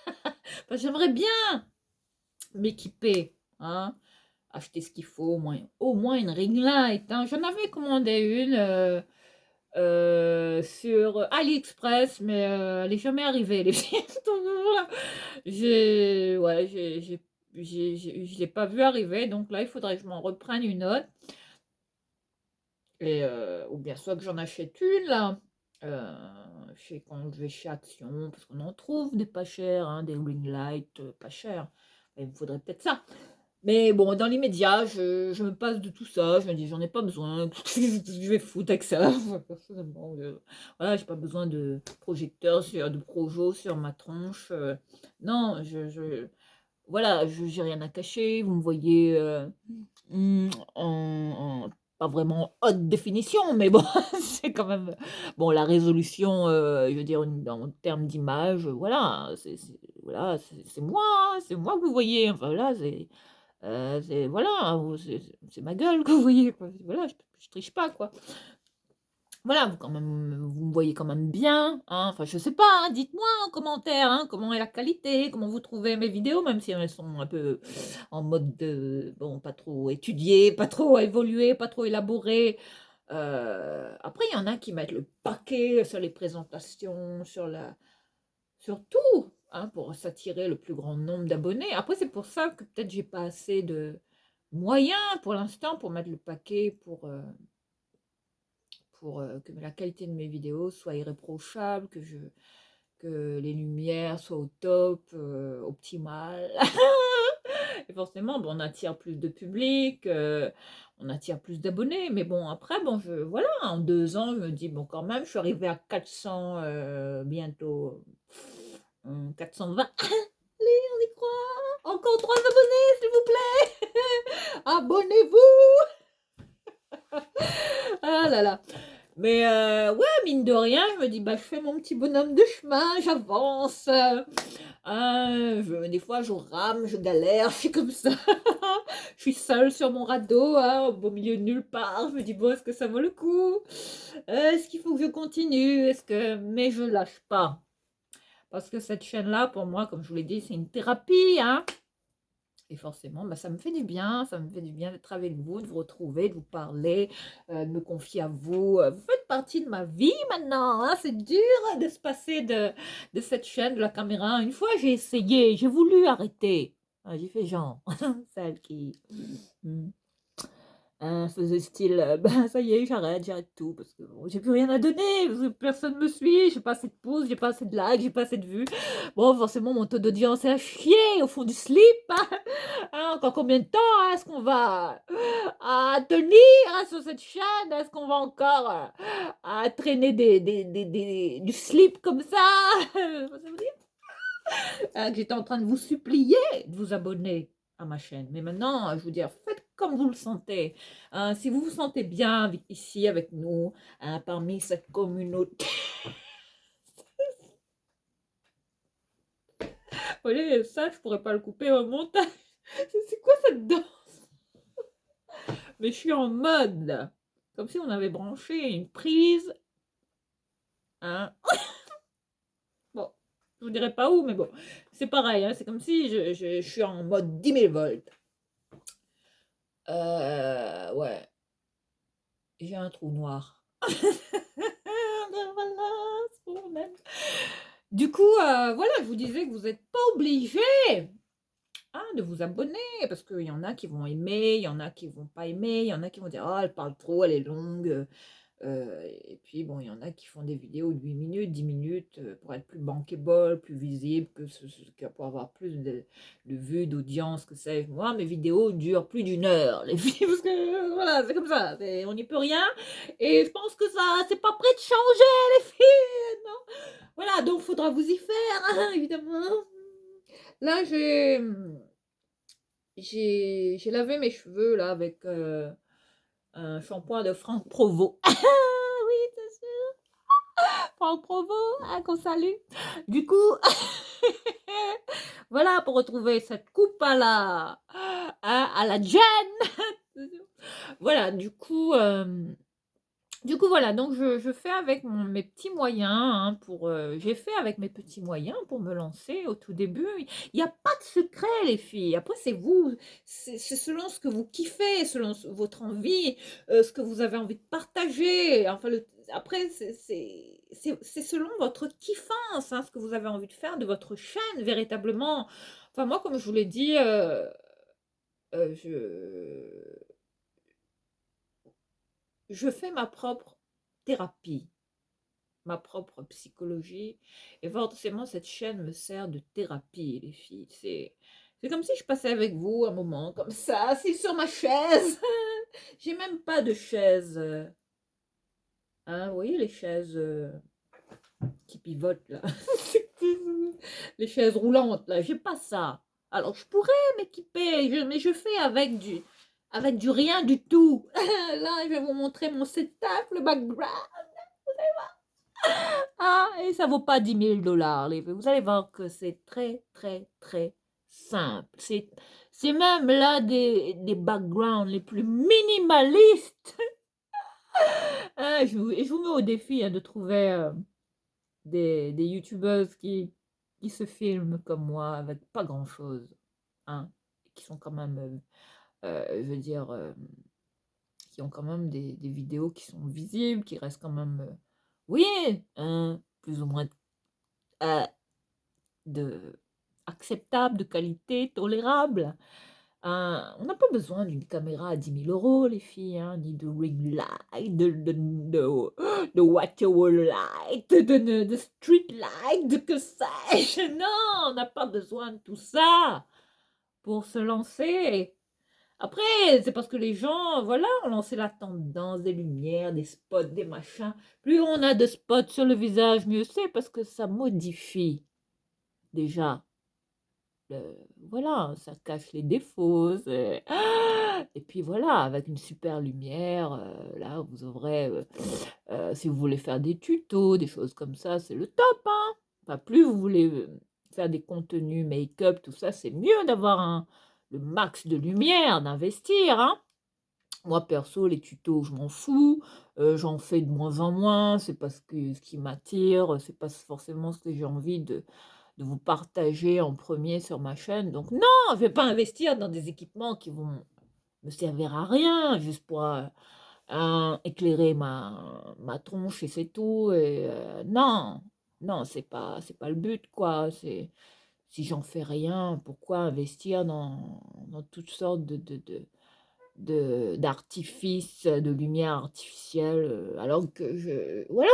enfin, j'aimerais bien m'équiper, hein, acheter ce qu'il faut, au moins une ring light, hein. J'en avais commandé une sur AliExpress, mais elle est jamais arrivée, les filles. Donc voilà. Ouais, je l'ai pas vu arriver, donc là, il faudrait que je m'en reprenne une autre et ou bien soit que j'en achète une là, quand je vais chez Action, parce qu'on en trouve des pas chers, hein, des ring light, pas chers. Il me faudrait peut-être ça. Mais bon, dans l'immédiat, je me passe de tout ça. Je me dis: «J'en ai pas besoin, je vais foutre avec ça». Personnellement, voilà, j'ai pas besoin de projecteur de Projo sur ma tronche, non, voilà, je j'ai rien à cacher. Vous me voyez, en pas vraiment haute définition, mais bon, c'est quand même bon, la résolution, je veux dire, en termes d'image, voilà, voilà, c'est moi, hein, c'est moi que vous voyez. Enfin voilà, c'est voilà, c'est ma gueule que vous voyez, quoi. Voilà, je triche pas, quoi. Voilà, vous me voyez quand même bien, hein. Enfin, je sais pas, hein, dites-moi en commentaire, hein, comment est la qualité, comment vous trouvez mes vidéos, même si elles sont un peu en mode de bon, pas trop étudiées, pas trop évoluées, pas trop élaborées. Après, il y en a qui mettent le paquet sur les présentations, sur tout, hein, pour s'attirer le plus grand nombre d'abonnés. Après, c'est pour ça que peut-être j'ai pas assez de moyens pour l'instant pour mettre le paquet pour, que la qualité de mes vidéos soit irréprochable, que les lumières soient au top, optimales. Et forcément, bon, on attire plus de public, on attire plus d'abonnés. Mais bon, après, bon, voilà, en 2 ans, je me dis, bon, quand même, je suis arrivée à 400, bientôt 420. Allez, on y croit. Encore 3 abonnés, s'il vous plaît. Abonnez-vous. Ah là là. Mais ouais, mine de rien, je me dis, bah, je fais mon petit bonhomme de chemin, j'avance. Des fois, je rame, je galère, je suis comme ça. Je suis seule sur mon radeau, au beau milieu de nulle part. Je me dis, bon, est-ce que ça vaut le coup? Est-ce qu'il faut que je continue? Mais je lâche pas. Parce que cette chaîne-là, pour moi, comme je vous l'ai dit, c'est une thérapie, hein. Et forcément, bah, ça me fait du bien. Ça me fait du bien d'être avec vous, de vous retrouver, de vous parler, de me confier à vous. Vous faites partie de ma vie maintenant, hein. C'est dur de se passer de cette chaîne, de la caméra. Une fois, j'ai essayé, j'ai voulu arrêter. J'ai fait genre, celle qui... faisait style, bah, ça y est, j'arrête tout parce que bon, j'ai plus rien à donner, parce que personne me suit, j'ai pas assez de pouces, j'ai pas assez de likes, j'ai pas assez de vues. Bon, forcément, mon taux d'audience est à chier au fond du slip. Encore combien de temps est-ce qu'on va tenir sur cette chaîne? Est-ce qu'on va encore traîner du slip comme ça? Ça veut dire que j'étais en train de vous supplier de vous abonner à ma chaîne. Mais maintenant, je vous dire, faites comme vous le sentez. Si vous vous sentez bien ici avec nous, parmi cette communauté. Vous voyez, ça, je pourrais pas le couper au montage. C'est quoi cette danse? Mais je suis en mode, là. Comme si on avait branché une prise. Hein. Bon, je vous dirai pas où, mais bon, c'est pareil. Hein, c'est comme si je suis en mode 10 000 volts. Ouais. J'ai un trou noir. Du coup, voilà, je vous disais que vous n'êtes pas obligé de vous abonner, parce qu'il y en a qui vont aimer, il y en a qui vont pas aimer, il y en a qui vont dire «Ah, elle parle trop, elle est longue». Et puis bon, il y en a qui font des vidéos de 8 minutes, 10 minutes, pour être plus bankable, plus visible, pour avoir plus de vues, d'audience, que sais-je. Moi, mes vidéos durent plus d'1 heure, les filles, parce que voilà, c'est comme ça, on n'y peut rien. Et je pense que ça, c'est pas prêt de changer, les filles, non. Voilà, donc faudra vous y faire, hein, évidemment. Là, j'ai lavé mes cheveux là avec un shampoing de Franck Provo. Oui, c'est sûr. Franck Provo, qu'on salue. Du coup, voilà, pour retrouver cette coupe à la Jen. Voilà, du coup, voilà, donc je fais avec mes petits moyens, hein, j'ai fait avec mes petits moyens pour me lancer au tout début. Il n'y a pas de secret, les filles. Après, c'est vous, c'est selon ce que vous kiffez, selon votre envie, ce que vous avez envie de partager. Enfin, après, c'est selon votre kiffance, hein, ce que vous avez envie de faire de votre chaîne, véritablement. Enfin, moi, comme je vous l'ai dit, je fais ma propre thérapie, ma propre psychologie. Et forcément, cette chaîne me sert de thérapie, les filles. C'est comme si je passais avec vous un moment comme ça, assis sur ma chaise. J'ai même pas de chaise. Vous voyez les chaises qui pivotent là. Les chaises roulantes là, j'ai pas ça. Alors je pourrais m'équiper, mais je fais avec du rien du tout. Là, je vais vous montrer mon setup, le background. Et ça vaut pas 10 000 dollars. Vous allez voir que c'est très, très, très simple. C'est même là des backgrounds les plus minimalistes. Je vous mets au défi de trouver des youtubeuses qui se filment comme moi avec pas grand-chose. Hein, qui sont quand même, je veux dire, qui ont quand même des vidéos qui sont visibles, qui restent quand même, oui, hein, plus ou moins euh, acceptable, de qualité, tolérable. On n'a pas besoin d'une caméra à 10 000 euros, les filles, hein, ni de ring light, de water light, de street light, de que sais-je. Non, on n'a pas besoin de tout ça pour se lancer. Après, c'est parce que les gens, voilà, ont lancé la tendance des lumières, des spots, des machins. Plus on a de spots sur le visage, mieux c'est, parce que ça modifie déjà le voilà, ça cache les défauts, c'est et puis voilà, avec une super lumière, là, vous aurez, si vous voulez faire des tutos, des choses comme ça, c'est le top, hein. Enfin, plus vous voulez, faire des contenus make-up, tout ça, c'est mieux d'avoir le max de lumière, d'investir, hein. Moi perso, les tutos, je m'en fous, j'en fais de moins en moins, c'est pas ce qui m'attire, c'est pas forcément ce que j'ai envie de vous partager en premier sur ma chaîne, donc non, je vais pas investir dans des équipements qui vont me servir à rien, juste pour, éclairer ma tronche et c'est tout et non, non, c'est pas le but, quoi. C'est si j'en fais rien, pourquoi investir dans toutes sortes d'artifices, de lumière artificielle, alors que voilà,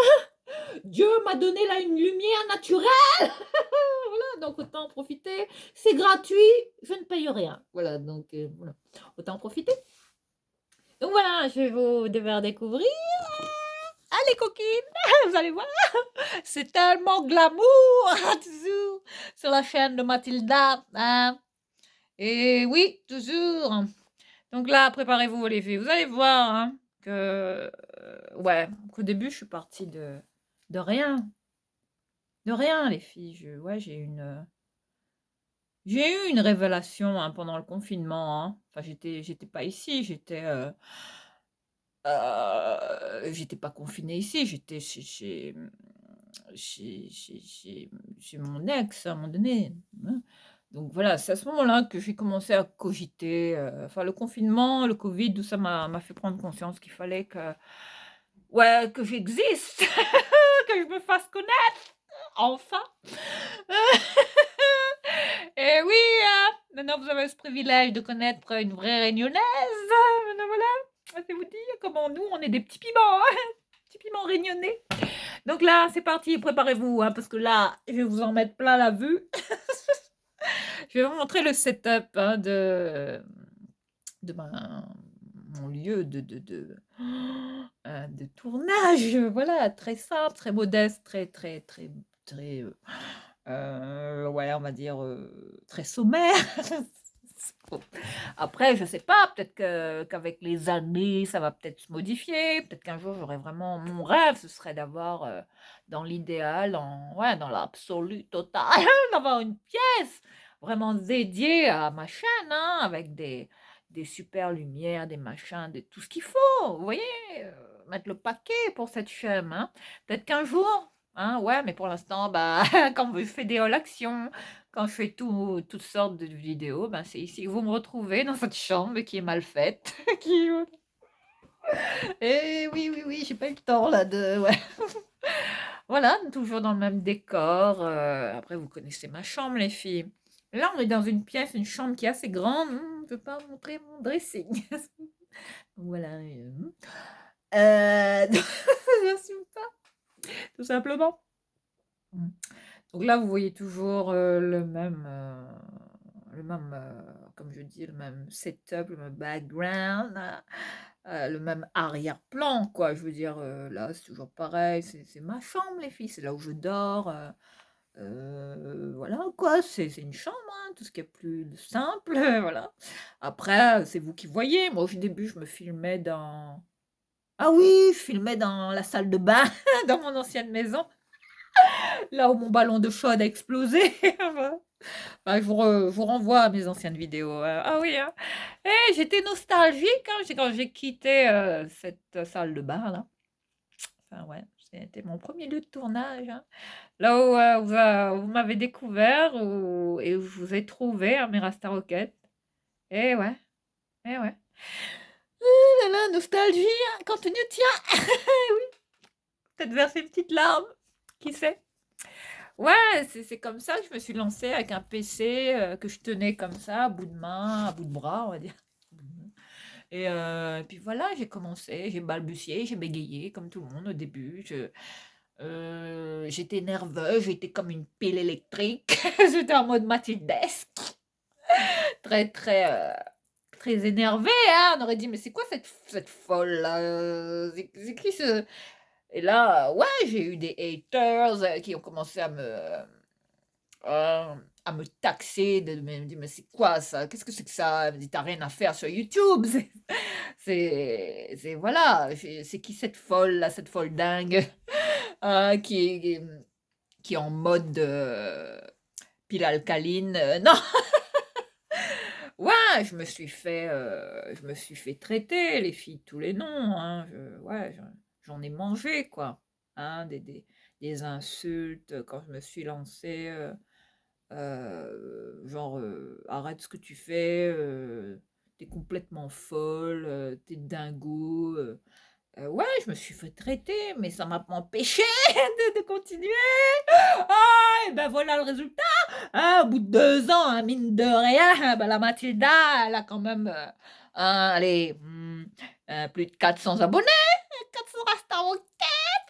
Dieu m'a donné là une lumière naturelle, voilà, donc autant en profiter. C'est gratuit, je ne paye rien. Voilà, donc voilà, autant en profiter. Donc voilà, je vais vous devoir découvrir. Allez coquines, vous allez voir, c'est tellement glamour, toujours sur la chaîne de Mathilda, hein. Et oui, toujours. Donc là, préparez-vous les filles, vous allez voir, hein, que ouais, qu'au début je suis partie de rien, de rien les filles. Ouais, j'ai eu une révélation, hein, pendant le confinement, hein. Enfin, j'étais pas ici, j'étais pas confinée ici, j'étais chez mon ex à un moment donné, hein. Donc voilà, c'est à ce moment-là que j'ai commencé à cogiter, enfin le confinement, le covid, tout ça m'a fait prendre conscience qu'il fallait que ouais, que j'existe, que je me fasse connaître, enfin. Et oui, maintenant vous avez ce privilège de connaître une vraie Réunionnaise, maintenant voilà, c'est vous dire comment nous on est des petits piments, hein, petits piments réunionnais. Donc là, c'est parti, préparez-vous, hein, parce que là, je vais vous en mettre plein la vue. Je vais vous montrer le setup, hein, de mon lieu de tournage. Voilà, très simple, très modeste, très, très, très, très, ouais, on va dire, très sommaire. Bon. Après, je sais pas, peut-être qu'avec les années, ça va peut-être se modifier. Peut-être qu'un jour, j'aurai vraiment mon rêve, ce serait d'avoir, dans l'idéal, ouais, dans l'absolu total, d'avoir une pièce vraiment dédiée à ma chaîne, hein, avec des super lumières, des machins, tout ce qu'il faut. Vous voyez, mettre le paquet pour cette chaîne, hein. Peut-être qu'un jour, hein, ouais, mais pour l'instant, bah, quand je fais des haul actions, quand je fais toutes sortes de vidéos, ben, c'est ici que vous me retrouvez dans cette chambre qui est mal faite. qui... Et oui, oui, oui, j'ai pas eu le temps là de... Ouais. Voilà, toujours dans le même décor. Après, vous connaissez ma chambre, les filles. Là, on est dans une pièce, une chambre qui est assez grande. Je ne peux pas montrer mon dressing. Voilà. Je n'assume pas, tout simplement. Donc là, vous voyez toujours comme je dis, le même setup, le même background, le même arrière-plan, quoi. Je veux dire, là, c'est toujours pareil, c'est ma chambre, les filles, c'est là où je dors. Voilà, quoi, c'est une chambre, hein, tout ce qui est plus simple, voilà. Après, c'est vous qui voyez. Moi, au début, je me filmais dans... Ah oui, je filmais dans la salle de bain, dans mon ancienne maison. Là où mon ballon de chaude a explosé. Bah, je vous renvoie à mes anciennes vidéos. Ah oui, hein. J'étais nostalgique, hein, quand j'ai quitté cette salle de bain là. Enfin ouais, c'était mon premier lieu de tournage, hein. Là où vous m'avez découvert et où je vous ai trouvé à Mirasta Rocket. Et ouais, et ouais. Ah là là, nostalgie, hein, quand tu ne tiens. Oui, peut-être verser une petite larme, qui sait. Ouais, c'est comme ça que je me suis lancée avec un PC que je tenais comme ça, à bout de main, à bout de bras, on va dire. Et puis voilà, j'ai commencé, j'ai balbutié, j'ai bégayé comme tout le monde au début. J'étais nerveuse, j'étais comme une pile électrique. J'étais en mode Mathildesque, très très très énervée, hein. On aurait dit mais c'est quoi cette folle là? C'est qui ce... Et là, ouais, j'ai eu des haters qui ont commencé à me taxer, de me dire: «Mais c'est quoi ça? Qu'est-ce que c'est que ça?» Elle me dit: «Tu rien à faire sur YouTube». C'est voilà, c'est qui cette folle là, cette folle dingue, qui est en mode, pile alcaline, non, ouais, je me suis fait traiter les filles de tous les noms, hein, ouais, j'en ai mangé quoi, hein, des insultes, quand je me suis lancée, genre, «Arrête ce que tu fais, tu complètement folle, tu dingo», ouais, je me suis fait traiter, mais ça m'a pas empêché de continuer. Ah et ben voilà le résultat, hein, au bout de 2 ans, hein, mine de rien, bah, la Mathilda, elle a quand même, allez, plus de 400 abonnés, 400 restaurants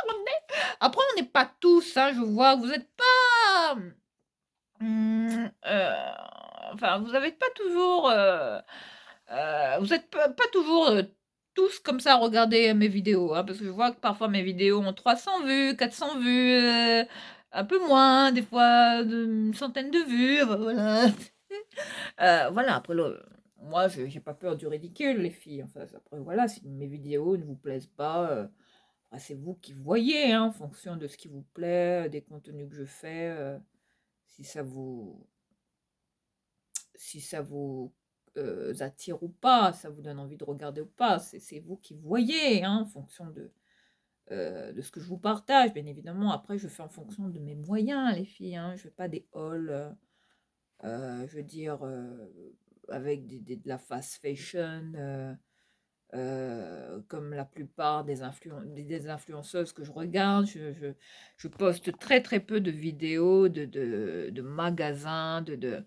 abonnés. Après on n'est pas tous, hein, je vois, vous êtes pas, enfin vous avez pas toujours, vous êtes pas toujours, tous comme ça à regarder mes vidéos, hein, parce que je vois que parfois mes vidéos ont 300 vues, 400 vues, un peu moins, des fois une centaine de vues, voilà. Voilà, après moi je j'ai pas peur du ridicule les filles, enfin après voilà, si mes vidéos ne vous plaisent pas, bah, c'est vous qui voyez, hein, en fonction de ce qui vous plaît, des contenus que je fais, si ça vous si ça vous, attire ou pas, ça vous donne envie de regarder ou pas, c'est vous qui voyez, hein, en fonction de ce que je vous partage. Bien évidemment, après je fais en fonction de mes moyens les filles, hein. Je fais pas des hauls, je veux dire, avec de la fast fashion, comme la plupart des influenceuses que je regarde. Je poste très, très peu de vidéos de magasins, de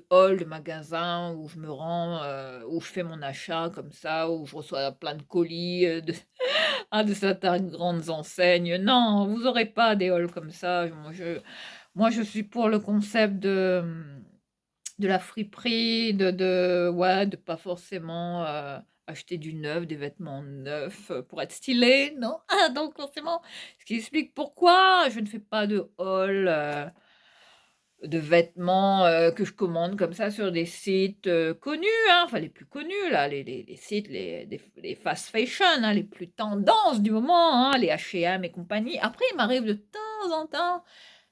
halls de magasins où je me rends, où je fais mon achat comme ça, où je reçois plein de colis, de certaines grandes enseignes. Non, vous aurez pas des halls comme ça. Moi je suis pour le concept de la friperie, ouais, de pas forcément, acheter du neuf, des vêtements neufs, pour être stylé, non? Ah donc forcément, ce qui explique pourquoi je ne fais pas de haul, de vêtements, que je commande comme ça sur des sites, connus, hein, enfin les plus connus là, les sites, les fast fashion, hein, les plus tendances du moment, hein, les H&M et compagnie. Après, il m'arrive de temps en temps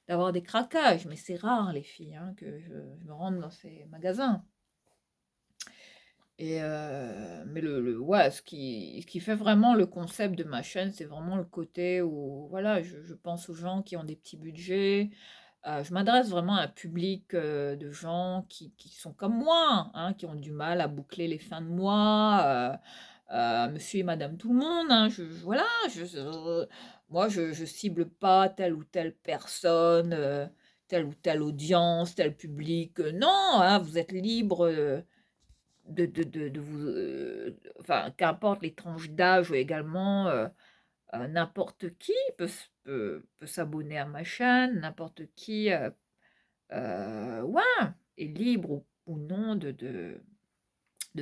d'avoir des craquages, mais c'est rare les filles, hein, que je me rende dans ces magasins. Et mais ouais, ce qui fait vraiment le concept de ma chaîne, c'est vraiment le côté où voilà, je pense aux gens qui ont des petits budgets. Je m'adresse vraiment à un public, de gens qui sont comme moi, hein, qui ont du mal à boucler les fins de mois, monsieur et madame tout le monde, hein. Voilà, moi je cible pas telle ou telle personne, telle ou telle audience, tel public, non, hein, vous êtes libre, de vous, enfin, qu'importe les tranches d'âge également, n'importe qui peut s'abonner à ma chaîne, n'importe qui, ouais, est libre ou non de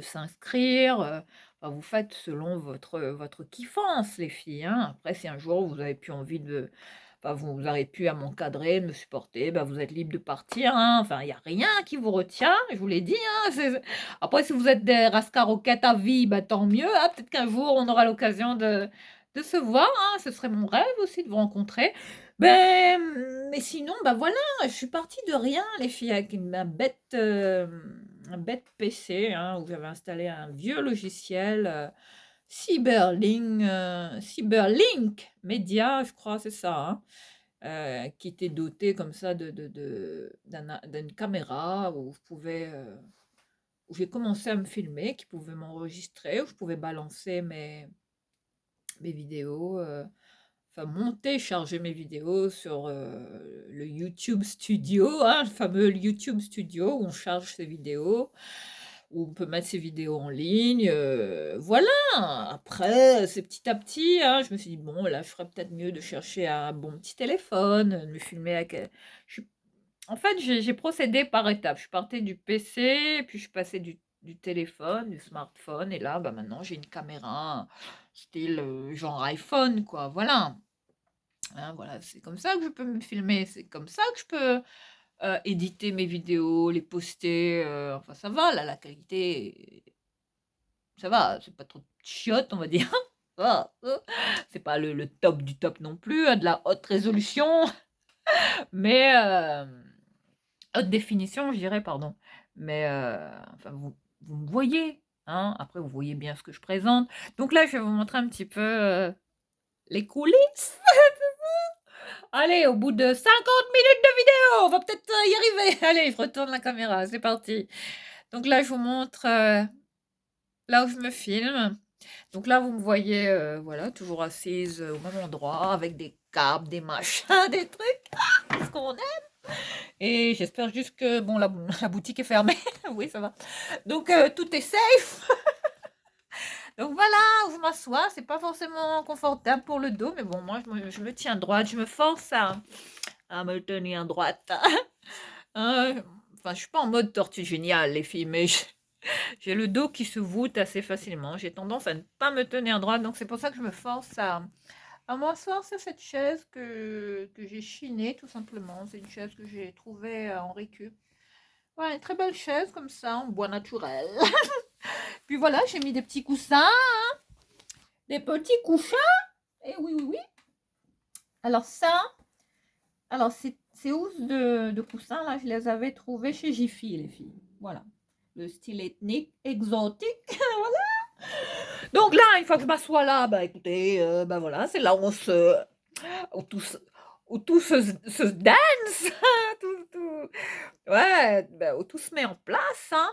s'inscrire, enfin, vous faites selon votre kiffance les filles, hein. Après si un jour vous avez plus envie de enfin vous avez pu à m'encadrer, de me supporter, bah, vous êtes libre de partir, hein. Enfin il y a rien qui vous retient, je vous l'ai dit, hein. Après si vous êtes des rascaroquettes à vie, bah, tant mieux, hein. Peut-être qu'un jour on aura l'occasion de se voir, hein. Ce serait mon rêve aussi de vous rencontrer. Ben, mais sinon, bah, voilà, je suis partie de rien les filles avec un bête PC, hein, où j'avais installé un vieux logiciel, Cyberlink Media, je crois, c'est ça, hein, qui était doté comme ça d'une caméra où je pouvais, où j'ai commencé à me filmer, qui pouvait m'enregistrer, où je pouvais balancer mes vidéos, enfin monter, charger mes vidéos sur, le YouTube Studio, hein, le fameux YouTube Studio où on charge ses vidéos, où on peut mettre ses vidéos en ligne, voilà. Après, c'est petit à petit, hein, je me suis dit: «Bon, là, je ferais peut-être mieux de chercher un bon petit téléphone, de me filmer avec», je suis en fait, j'ai procédé par étapes. Je partais du PC, puis je passais du téléphone, du smartphone et là, bah, maintenant j'ai une caméra style, genre iPhone quoi, voilà. Hein, voilà, c'est comme ça que je peux me filmer, c'est comme ça que je peux éditer mes vidéos, les poster, enfin ça va, là, la qualité, ça va, c'est pas trop chiotte, on va dire. Ça va, c'est pas le top du top non plus, de la haute résolution, mais haute définition, je dirais, pardon. Mais enfin, vous me voyez, hein? Après, vous voyez bien ce que je présente. Donc là, je vais vous montrer un petit peu, les coulisses. Allez, au bout de 50 minutes de vidéo, on va peut-être, y arriver. Allez, je retourne la caméra, c'est parti. Donc là, je vous montre, là où je me filme. Donc là, vous me voyez, voilà, toujours assise, au même endroit avec des câbles, des machins, des trucs, ce qu'on aime. Et j'espère juste que, bon, la la boutique est fermée. Oui, ça va. Donc tout est safe. Donc voilà, où je m'assois. C'est pas forcément confortable pour le dos, mais bon, moi, je me tiens droite. Je me force à me tenir droite. Enfin, je suis pas en mode tortue géniale, les filles, mais j'ai le dos qui se voûte assez facilement. J'ai tendance à ne pas me tenir droite, donc c'est pour ça que je me force à m'asseoir sur cette chaise que j'ai chinée, tout simplement. C'est une chaise que j'ai trouvée en récup. Ouais, une très belle chaise comme ça, en bois naturel. Puis voilà, j'ai mis des petits coussins, des petits couchins. Et oui, oui, oui. Alors ça, alors ces housses de coussins, là, je les avais trouvées chez Jiffy, les filles. Voilà. Le style ethnique, exotique. Donc là, une fois que je m'assois là, bah écoutez, bah voilà, c'est là où où tout, où tout se dance, ouais, bah, où tout se met en place, hein.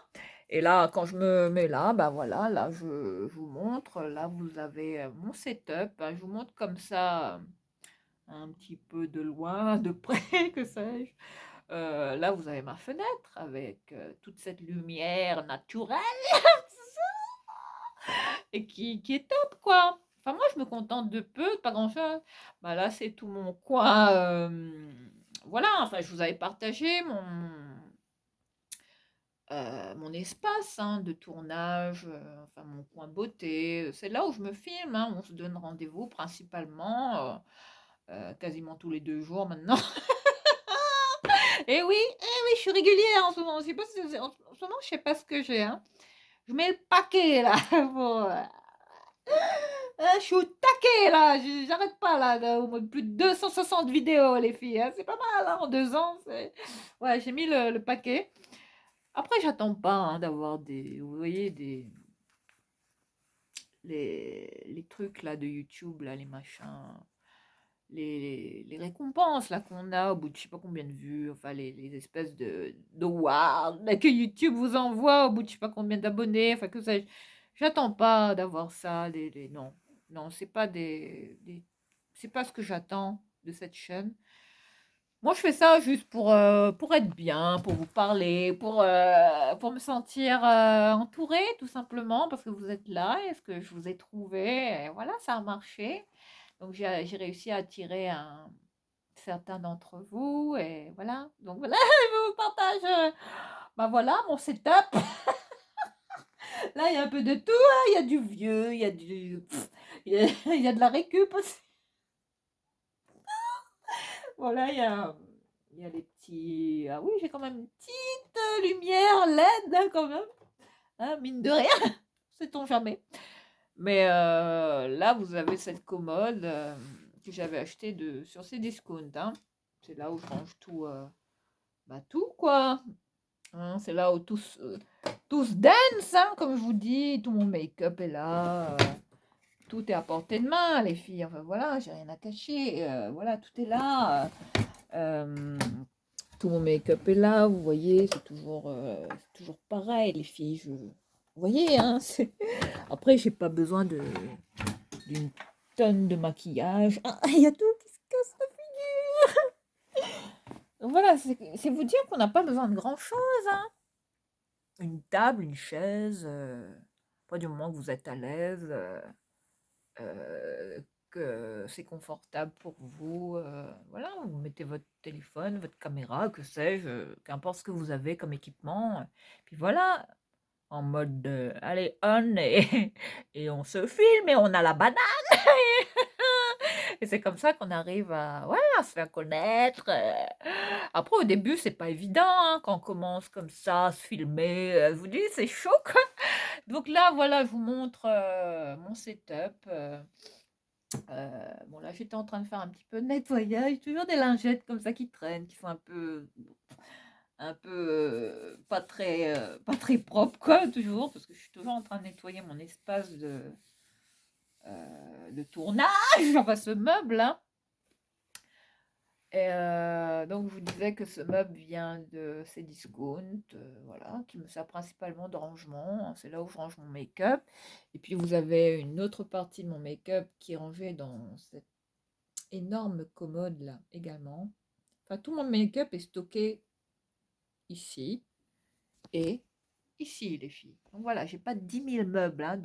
Et là, quand je me mets là, bah voilà, là, je vous montre, là, vous avez mon setup, hein, je vous montre comme ça, un petit peu de loin, de près, que sais-je. Là, vous avez ma fenêtre avec toute cette lumière naturelle et qui est top, quoi. Enfin, moi, je me contente de peu, de pas grand-chose. Bah là, c'est tout mon coin. Voilà, enfin, je vous avais partagé mon espace hein, de tournage, enfin, mon coin beauté. C'est là où je me filme. Hein. On se donne rendez-vous principalement, quasiment tous les 2 jours maintenant. Et oui, je suis régulière en ce moment. Je sais pas en ce moment, je sais pas ce que j'ai. Hein. Je mets le paquet là pour, je suis au taquet là, j'arrête pas là, au moins plus de 260 vidéos les filles, hein. C'est pas mal hein, en 2 ans. Ouais, j'ai mis le paquet. Après, j'attends pas hein, d'avoir vous voyez, les trucs là de YouTube, là, les machins, les récompenses là qu'on a au bout de je sais pas combien de vues, enfin les espèces de wow là, que YouTube vous envoie au bout de je sais pas combien d'abonnés, enfin que ça. J'attends pas d'avoir ça, non, non, c'est pas c'est pas ce que j'attends de cette chaîne. Moi, je fais ça juste pour être bien, pour vous parler, pour me sentir entourée, tout simplement, parce que vous êtes là et ce que je vous ai trouvé, et voilà, ça a marché. Donc, j'ai réussi à attirer certains d'entre vous, et voilà. Donc, voilà, je vous partage, bah voilà, mon setup. Là, il y a un peu de tout, hein. Il y a du vieux, il y a il y a de la récup aussi. Voilà, il y a les petits. Ah oui, j'ai quand même une petite lumière LED, là, quand même. Hein, mine de rien, sait-on jamais. Mais là, vous avez cette commode que j'avais achetée sur Cdiscount. Hein. C'est là où je range tout, bah, tout quoi. Hein, c'est là où tout se dance, hein, comme je vous dis. Tout mon make-up est là. Tout est à portée de main, les filles. Enfin voilà, j'ai rien à cacher. Voilà, tout est là. Euh, tout mon make-up est là, vous voyez, c'est toujours pareil, les filles. Vous voyez, hein, après, j'ai pas besoin d'une tonne de maquillage. Ah, il y a tout qui se casse la figure. Donc voilà, c'est vous dire qu'on n'a pas besoin de grand-chose. Hein. Une table, une chaise, pas du moment que vous êtes à l'aise, que c'est confortable pour vous. Voilà, vous mettez votre téléphone, votre caméra, que sais-je, qu'importe ce que vous avez comme équipement. Puis voilà, en mode allez, on et, et on se filme et on a la banane. Et c'est comme ça qu'on arrive à, ouais, à se faire connaître. Après, au début, c'est pas évident, hein, quand on commence comme ça à se filmer. Je vous dis, c'est chaud, quoi. Donc là, voilà, je vous montre mon setup. Bon, là, j'étais en train de faire un petit peu de nettoyage. Toujours des lingettes comme ça qui traînent, qui sont un peu pas très propres, quoi, toujours, parce que je suis toujours en train de nettoyer mon espace de tournage, enfin ce meuble, hein. Et donc je vous disais que ce meuble vient de Cdiscount, voilà, qui me sert principalement de rangement, hein. C'est là où je range mon make-up. Et puis vous avez une autre partie de mon make-up qui est rangée dans cette énorme commode là également. Enfin, tout mon make-up est stocké ici et ici, les filles. Donc voilà, j'ai pas 10 000 meubles, hein,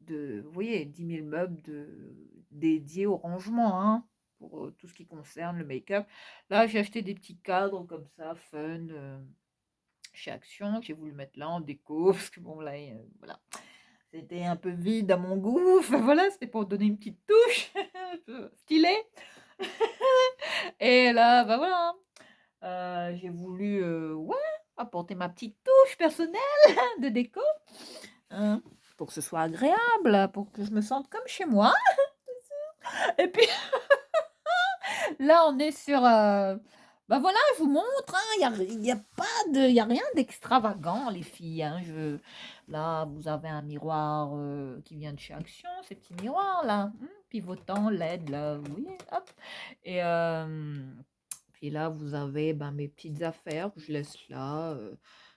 vous voyez, 10 000 meubles dédiés au rangement, hein, pour tout ce qui concerne le make-up. Là, j'ai acheté des petits cadres comme ça, fun, chez Action, que j'ai voulu mettre là en déco, parce que bon, là, voilà, c'était un peu vide à mon goût. Enfin, voilà, c'était pour donner une petite touche un peu stylée. Et là, bah voilà, j'ai voulu, ouais, apporter ma petite touche personnelle de déco, hein, pour que ce soit agréable, pour que je me sente comme chez moi. Et puis là, on est sur, bah voilà, je vous montre, hein, il y a pas de, il y a rien d'extravagant, les filles, hein. Là, vous avez un miroir qui vient de chez Action, ces petits miroirs là, pivotant, LED, là, vous voyez, hop. Et puis là, vous avez ben, mes petites affaires que je laisse là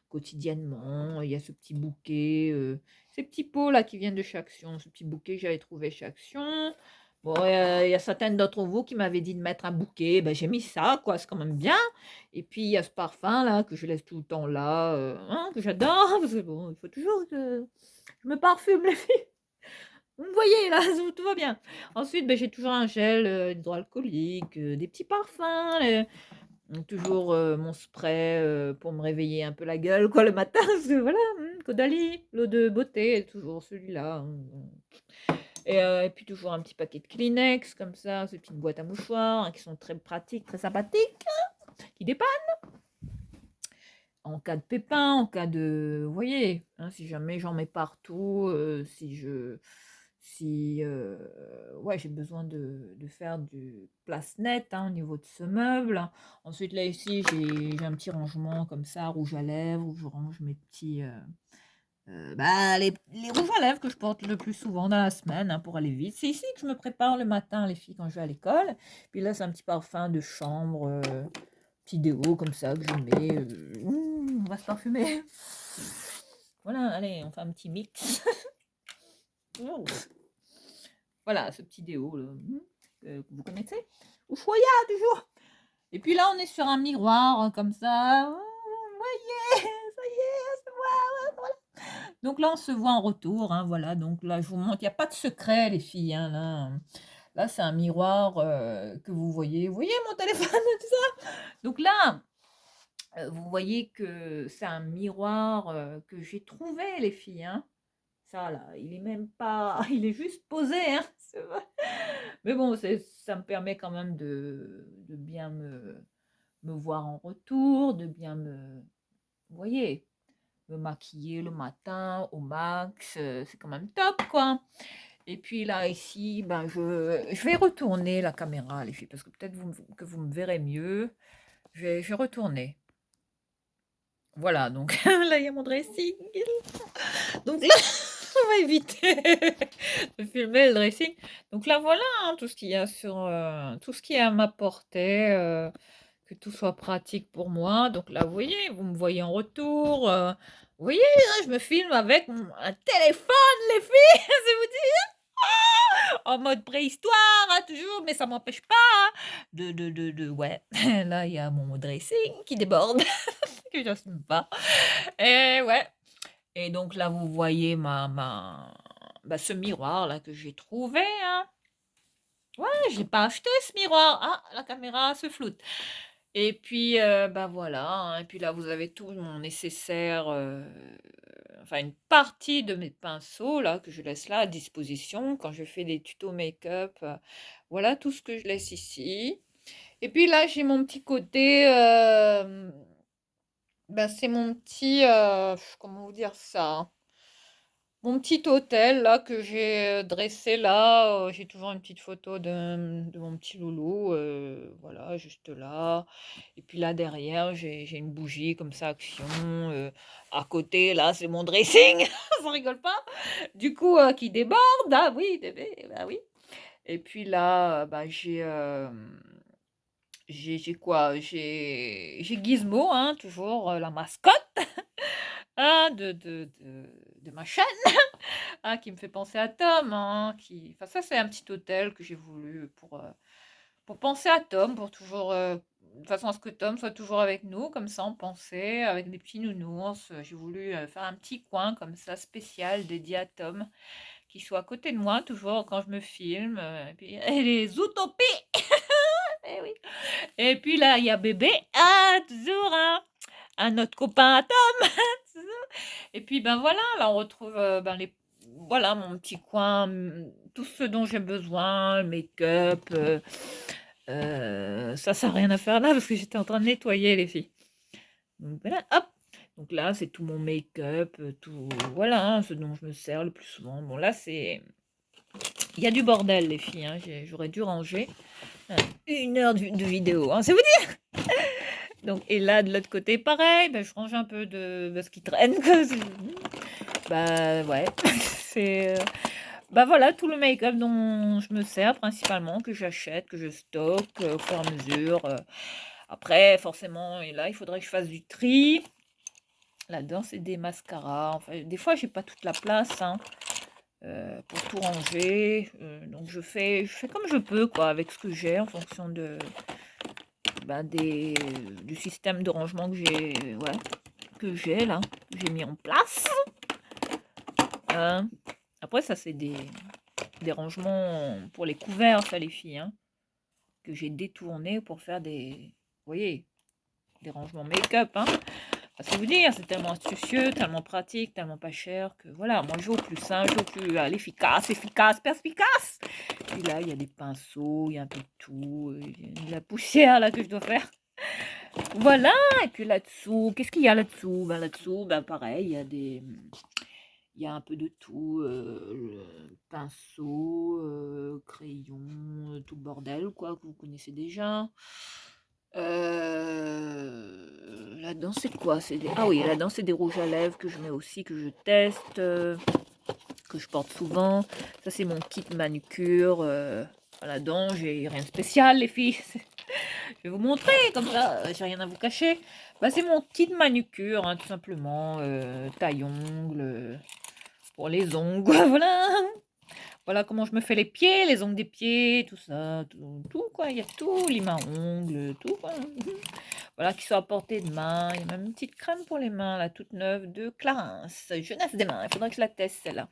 quotidiennement. Il y a ce petit bouquet, ces petits pots là qui viennent de chez Action, ce petit bouquet que j'avais trouvé chez Action. Bon, il y a certaines d'entre vous qui m'avaient dit de mettre un bouquet. Ben, j'ai mis ça, quoi, c'est quand même bien. Et puis, il y a ce parfum là que je laisse tout le temps là, hein, que j'adore. Parce que bon, il faut toujours que je me parfume, les filles. Vous me voyez là, tout va bien. Ensuite, ben, j'ai toujours un gel hydroalcoolique, des petits parfums, toujours mon spray pour me réveiller un peu la gueule quoi le matin. Parce que voilà, Caudalie, l'eau de beauté, toujours celui-là, hein. Et puis toujours un petit paquet de Kleenex comme ça, ces petites boîtes à mouchoirs, hein, qui sont très pratiques, très sympathiques, qui dépannent en cas de pépin, en cas de, vous voyez, hein, si jamais j'en mets partout, si ouais, j'ai besoin de faire du place nette, hein, au niveau de ce meuble. Ensuite, là, ici, j'ai un petit rangement comme ça, rouge à lèvres, où je range mes petits, bah, les rouges à lèvres que je porte le plus souvent dans la semaine, hein, pour aller vite. C'est ici que je me prépare le matin, les filles, quand je vais à l'école. Puis là, c'est un petit parfum de chambre, petit déo comme ça que je mets. On va se parfumer. Voilà, allez, on fait un petit mix. Ouh. Voilà, ce petit déo là, que vous connaissez. Ushuaïa, toujours. Et puis là, on est sur un miroir comme ça. Vous voyez, ça y est, on se voit, voilà. Donc là, on se voit en retour, hein, voilà. Donc là, je vous montre, il n'y a pas de secret, les filles, hein, là, c'est un miroir que vous voyez. Vous voyez mon téléphone, tout ça. Donc là, vous voyez que c'est un miroir que j'ai trouvé, les filles, hein. Ça, là, il est même pas, il est juste posé, hein. C'est vrai. Mais bon, ça me permet quand même de bien me voir en retour, de bien vous voyez, me maquiller le matin au max, c'est quand même top, quoi. Et puis là, ici, ben, je vais retourner la caméra, les filles, parce que peut-être que vous me verrez mieux. Je vais retourner. Voilà, donc là, il y a mon dressing. Donc là, on va éviter de filmer le dressing. Donc là, voilà, hein, tout ce qu'il y a tout ce qui est à ma portée, que tout soit pratique pour moi. Donc là, vous voyez, vous me voyez en retour. Vous voyez, hein, je me filme avec un téléphone, les filles, c'est vous dire. En mode préhistoire, hein, toujours, mais ça m'empêche pas hein, ouais. Là, il y a mon dressing qui déborde, que j'assume pas. Et ouais. Et donc là, vous voyez bah, ce miroir là que j'ai trouvé, hein. Ouais, j'ai pas acheté ce miroir. Ah, la caméra se floute. Et puis, bah voilà, hein. Et puis là, vous avez tout mon nécessaire enfin une partie de mes pinceaux là, que je laisse là à disposition quand je fais des tutos make-up, voilà tout ce que je laisse ici. Et puis là, j'ai mon petit côté, bah, c'est mon petit, comment vous dire ça? Mon petit hôtel là que j'ai, dressé là, j'ai toujours une petite photo de mon petit loulou, voilà juste là. Et puis là derrière, j'ai une bougie comme ça action, à côté là, c'est mon dressing, ça rigole pas. Du coup, qui déborde, ah oui, bébé, bah oui. Et puis là, bah, j'ai quoi? J'ai Gizmo, hein, toujours, la mascotte, hein, de ma chaîne. Ah, qui me fait penser à Tom, hein, qui enfin ça, c'est un petit hôtel que j'ai voulu pour penser à Tom, pour toujours, de façon à ce que Tom soit toujours avec nous, comme ça, en pensée, avec des petits nounours. J'ai voulu, faire un petit coin comme ça, spécial, dédié à Tom, qui soit à côté de moi, toujours quand je me filme, et puis et les utopies! Eh oui! Et puis là, il y a bébé, ah, toujours, hein, un autre copain à Tom, toujours. Et puis, ben, voilà, là, on retrouve, ben, les voilà, mon petit coin, tout ce dont j'ai besoin, le make-up, ça a rien à faire là parce que j'étais en train de nettoyer les filles. Donc voilà, hop! Donc là, c'est tout mon make-up, tout voilà, hein, ce dont je me sers le plus souvent. Bon là, c'est il y a du bordel les filles, hein, j'aurais dû ranger. 1 heure de vidéo, hein, c'est vous dire! Donc et là, de l'autre côté, pareil, bah, je range un peu de ce qui traîne, quoi, bah, ouais, c'est, bah, voilà, tout le make-up dont je me sers principalement, que j'achète, que je stocke, au fur et à mesure, après forcément et là, il faudrait que je fasse du tri. Là-dedans, c'est des mascaras, enfin, des fois, j'ai pas toute la place, hein, pour tout ranger, donc je fais comme je peux, quoi, avec ce que j'ai en fonction de, bah, du système de rangement que j'ai, ouais, que j'ai là, que j'ai mis en place. Après ça, c'est des rangements pour les couverts, ça, les filles, hein, que j'ai détournés pour faire des vous voyez? Des rangements make-up, hein. Bah, c'est vous dire, c'est tellement astucieux, tellement pratique, tellement pas cher que voilà, moi je vais au plus simple, je vais au plus à l'efficace, efficace, perspicace. Puis là, il y a des pinceaux, il y a un peu de tout, il y a de la poussière là que je dois faire. Voilà et puis là-dessous, qu'est-ce qu'il y a là-dessous? Ben, là-dessous, ben, pareil, il y a un peu de tout, pinceau, crayon, tout le bordel quoi, que vous connaissez déjà. Là-dedans, c'est quoi? C'est des ah oui, là-dedans, c'est des rouges à lèvres que je mets aussi, que je teste, que je porte souvent. Ça, c'est mon kit manucure, là-dedans, j'ai rien de spécial les filles. Je vais vous montrer comme ça, j'ai rien à vous cacher. Bah, c'est mon kit manucure, hein, tout simplement, taille-ongles, pour les ongles, voilà. Voilà comment je me fais les pieds, les ongles des pieds, tout ça, tout quoi, il y a tout, lime à ongles, tout quoi. Voilà, qui sont à portée de main. Il y a même une petite crème pour les mains, là, toute neuve, de Clarins, Jeunesse des mains. Il faudrait que je la teste, celle-là.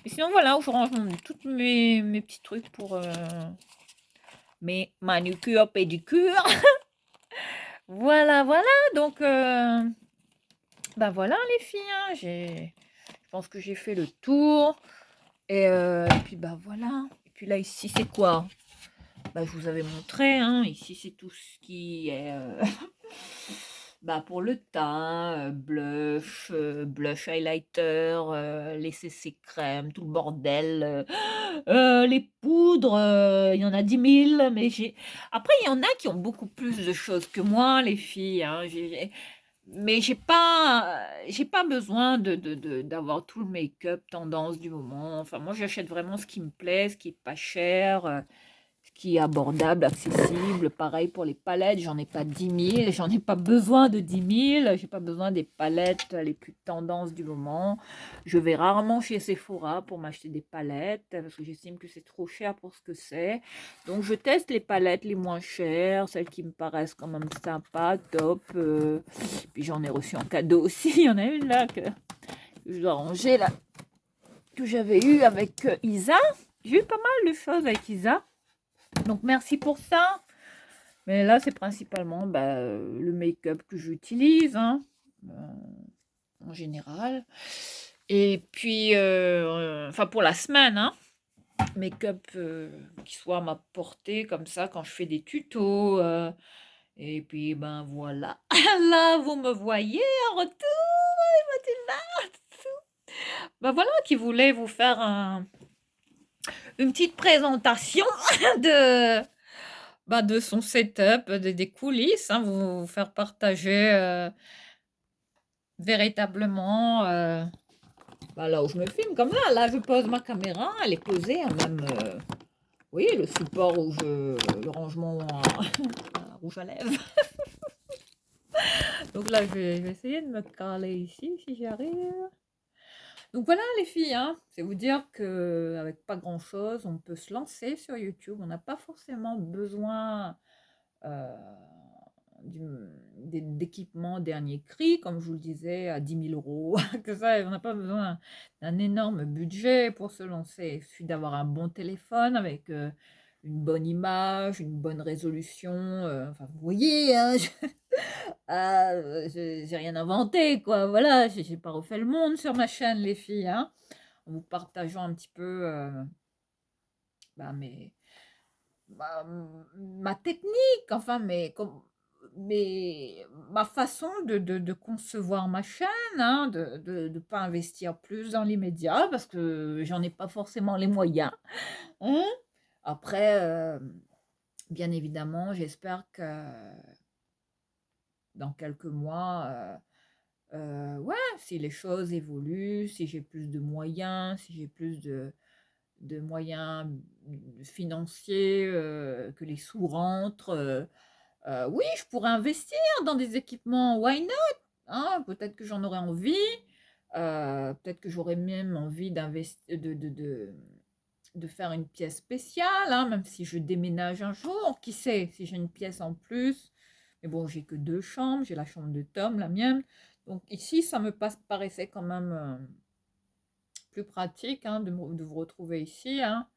Mais sinon, voilà, où je range tous mes petits trucs pour mes manucures, pédicures. Voilà, voilà, donc, bah voilà les filles, hein, je pense que j'ai fait le tour. Et puis bah voilà. Et puis là, ici, c'est quoi? Bah, je vous avais montré, hein, ici, c'est tout ce qui est bah, pour le teint, blush highlighter, les CC crème, tout le bordel, les poudres, il y en a 10 000, mais après, il y en a qui ont beaucoup plus de choses que moi, les filles, hein, mais j'ai pas besoin d'avoir tout le make-up tendance du moment. Enfin, moi, j'achète vraiment ce qui me plaît, ce qui est pas cher, ce qui est abordable, accessible. Pareil pour les palettes, j'en ai pas 10 000, j'en ai pas besoin de 10 000, j'ai pas besoin des palettes les plus tendances du moment. Je vais rarement chez Sephora pour m'acheter des palettes parce que j'estime que c'est trop cher pour ce que c'est. Donc je teste les palettes les moins chères, celles qui me paraissent quand même sympas, top. Puis j'en ai reçu en cadeau aussi. Il y en a une là que je dois ranger là, que j'avais eu avec Isa. J'ai eu pas mal de choses avec Isa. Donc merci pour ça. Mais là, c'est principalement bah, le make-up que j'utilise, hein. en général. Et puis, enfin pour la semaine, hein, make-up qui soit à ma portée comme ça quand je fais des tutos. Et puis ben voilà, là vous me voyez en retour, Mathilda. Ben voilà qui voulait vous faire une petite présentation de, de son setup, des coulisses, hein, vous faire partager véritablement là où je me filme, comme là je pose ma caméra, elle est posée, hein, même, oui, le support où le rangement à rouge à lèvres. Donc là, je vais essayer de me caler ici si j'y arrive. Donc voilà les filles, hein, c'est vous dire qu'avec pas grand-chose, on peut se lancer sur YouTube. On n'a pas forcément besoin euh, d'équipement dernier cri, comme je vous le disais, à 10 000 euros. Que ça, on n'a pas besoin d'un énorme budget pour se lancer. Il suffit d'avoir un bon téléphone avec une bonne image, une bonne résolution. Enfin, vous voyez, hein, j'ai rien inventé, quoi. Voilà, j'ai pas refait le monde sur ma chaîne, les filles, hein, en vous partageant un petit peu mes, ma technique, enfin, ma façon de concevoir ma chaîne, hein, de ne pas investir plus dans l'immédiat parce que j'en ai pas forcément les moyens, hein. Après, bien évidemment, j'espère que dans quelques mois, ouais, si les choses évoluent, si j'ai plus de moyens, si j'ai plus de moyens financiers, que les sous rentrent, oui, je pourrais investir dans des équipements, why not? Hein, peut-être que j'en aurais envie, peut-être que j'aurais même envie d'investir, de faire une pièce spéciale, hein, même si je déménage un jour, qui sait, si j'ai une pièce en plus. Mais bon, j'ai que 2 chambres, j'ai la chambre de Tom, la mienne. Donc ici, ça me paraissait quand même plus pratique, hein, de vous retrouver ici, hein,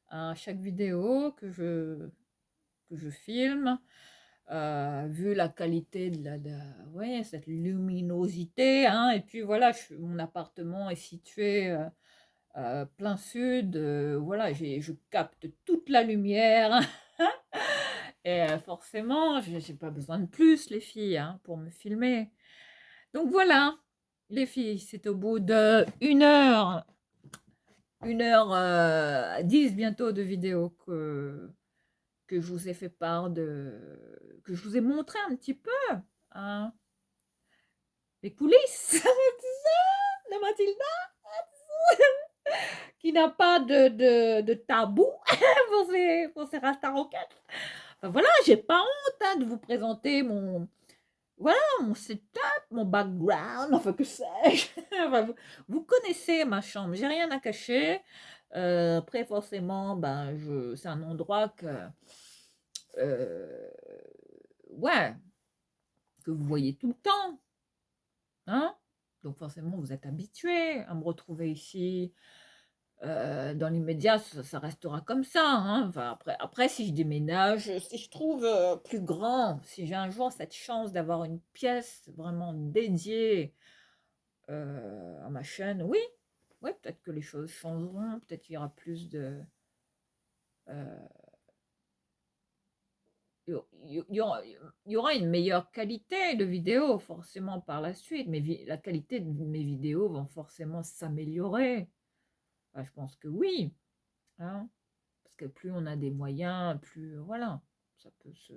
à chaque vidéo que je filme. Vu la qualité ouais, cette luminosité, hein, et puis voilà, mon appartement est situé plein sud, voilà, je capte toute la lumière. Et forcément, j'ai pas besoin de plus, les filles, hein, pour me filmer. Donc voilà, les filles, c'est au bout de 1 heure, 1h10 bientôt de vidéo que je vous ai fait part que je vous ai montré un petit peu, hein, les coulisses de Mathilda, qui n'a pas de tabou pour ses rasta roquettes. Enfin, voilà, j'ai pas honte, hein, de vous présenter voilà, mon setup, mon background, enfin que sais-je. Enfin, vous connaissez ma chambre, j'ai rien à cacher. Après, forcément, c'est un endroit euh, ouais, que vous voyez tout le temps, hein. Donc forcément, vous êtes habitué à me retrouver ici. Dans l'immédiat, ça restera comme ça, hein. Enfin, après, si je déménage, si je trouve plus grand, si j'ai un jour cette chance d'avoir une pièce vraiment dédiée à ma chaîne, oui, ouais, peut-être que les choses changeront, peut-être qu'il y aura plus euh, il y aura une meilleure qualité de vidéo forcément par la suite, mais la qualité de mes vidéos vont forcément s'améliorer. Enfin, je pense que oui, hein. Parce que plus on a des moyens, plus voilà, ça peut se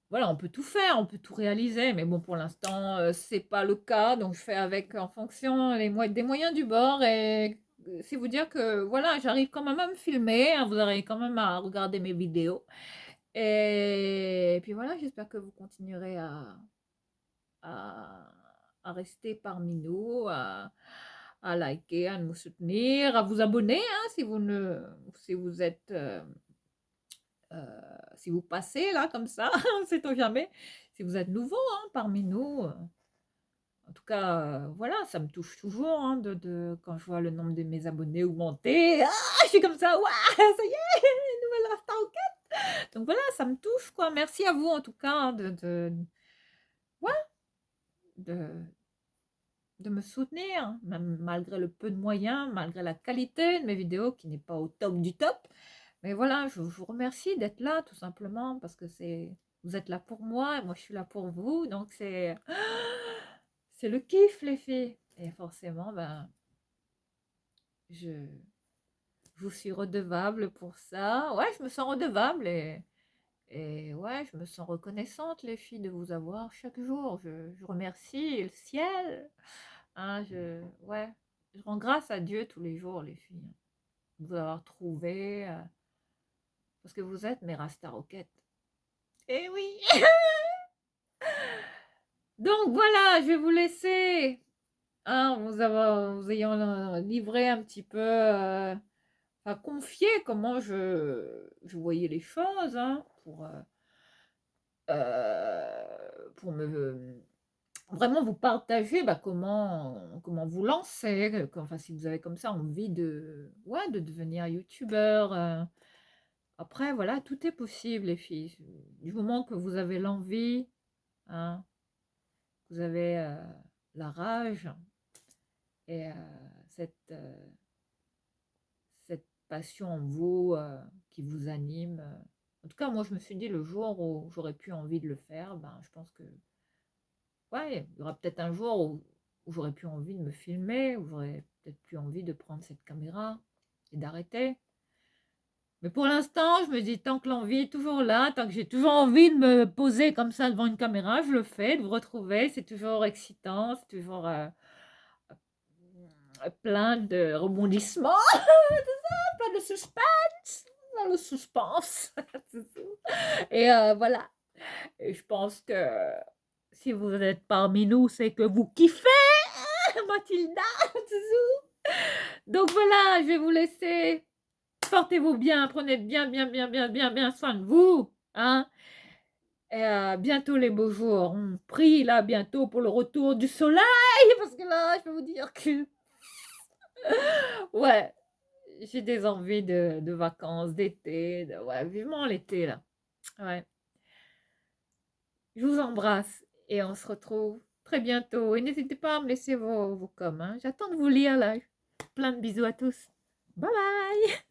voilà, on peut tout faire, on peut tout réaliser, mais bon, pour l'instant, c'est pas le cas, donc je fais avec en fonction des moyens du bord et c'est vous dire que voilà, j'arrive quand même à me filmer, hein, vous arrivez quand même à regarder mes vidéos et puis voilà, j'espère que vous continuerez à à rester parmi nous, à liker, à nous soutenir, à vous abonner, hein, si vous êtes, si vous passez là comme ça, sait-on jamais, si vous êtes nouveau, hein, parmi nous. En tout cas, voilà, ça me touche toujours, hein, quand je vois le nombre de mes abonnés augmenter. Ah, je suis comme ça, waouh, ça y est, nouvelle Rasta Rocket. Donc voilà, ça me touche, quoi. Merci à vous, en tout cas, hein, ouais, de, de me soutenir, même malgré le peu de moyens, malgré la qualité de mes vidéos qui n'est pas au top du top. Mais voilà, je vous remercie d'être là tout simplement parce que vous êtes là pour moi et moi je suis là pour vous. Donc c'est le kiff les filles. Et forcément, ben, je, je vous suis redevable pour ça. Ouais, je me sens redevable et ouais, je me sens reconnaissante les filles de vous avoir chaque jour. Je remercie le ciel. Hein, ouais, je rends grâce à Dieu tous les jours les filles, de vous avoir trouvé parce que vous êtes mes Rasta Roquettes. Eh oui! Donc voilà, je vais vous laisser, hein, vous ayant livré un petit peu, enfin confié comment je voyais les choses, hein, pour me vraiment vous partager bah, comment vous lancer, enfin si vous avez comme ça envie ouais, de devenir youtubeur. Après, voilà, tout est possible, les filles. Du moment que vous avez l'envie, hein, vous avez la rage et cette passion en vous qui vous anime. En tout cas, moi, je me suis dit le jour où j'aurais plus envie de le faire, ben, je pense que, ouais, il y aura peut-être un jour où j'aurais plus envie de me filmer, où j'aurais peut-être plus envie de prendre cette caméra et d'arrêter. Mais pour l'instant, je me dis, tant que l'envie est toujours là, tant que j'ai toujours envie de me poser comme ça devant une caméra, je le fais, de vous retrouver, c'est toujours excitant, c'est toujours plein de rebondissements, plein de suspense, dans le suspense. Et voilà. Et je pense que si vous êtes parmi nous, c'est que vous kiffez, Mathilda. Donc voilà, je vais vous laisser. Portez-vous bien, prenez bien soin de vous. Hein. Et bientôt les beaux jours. On prie là bientôt pour le retour du soleil. Parce que là, je peux vous dire que. Ouais, j'ai des envies de vacances, d'été. Ouais, vivement l'été là. Ouais. Je vous embrasse et on se retrouve très bientôt. Et n'hésitez pas à me laisser vos coms. Hein. J'attends de vous lire là. Plein de bisous à tous. Bye bye.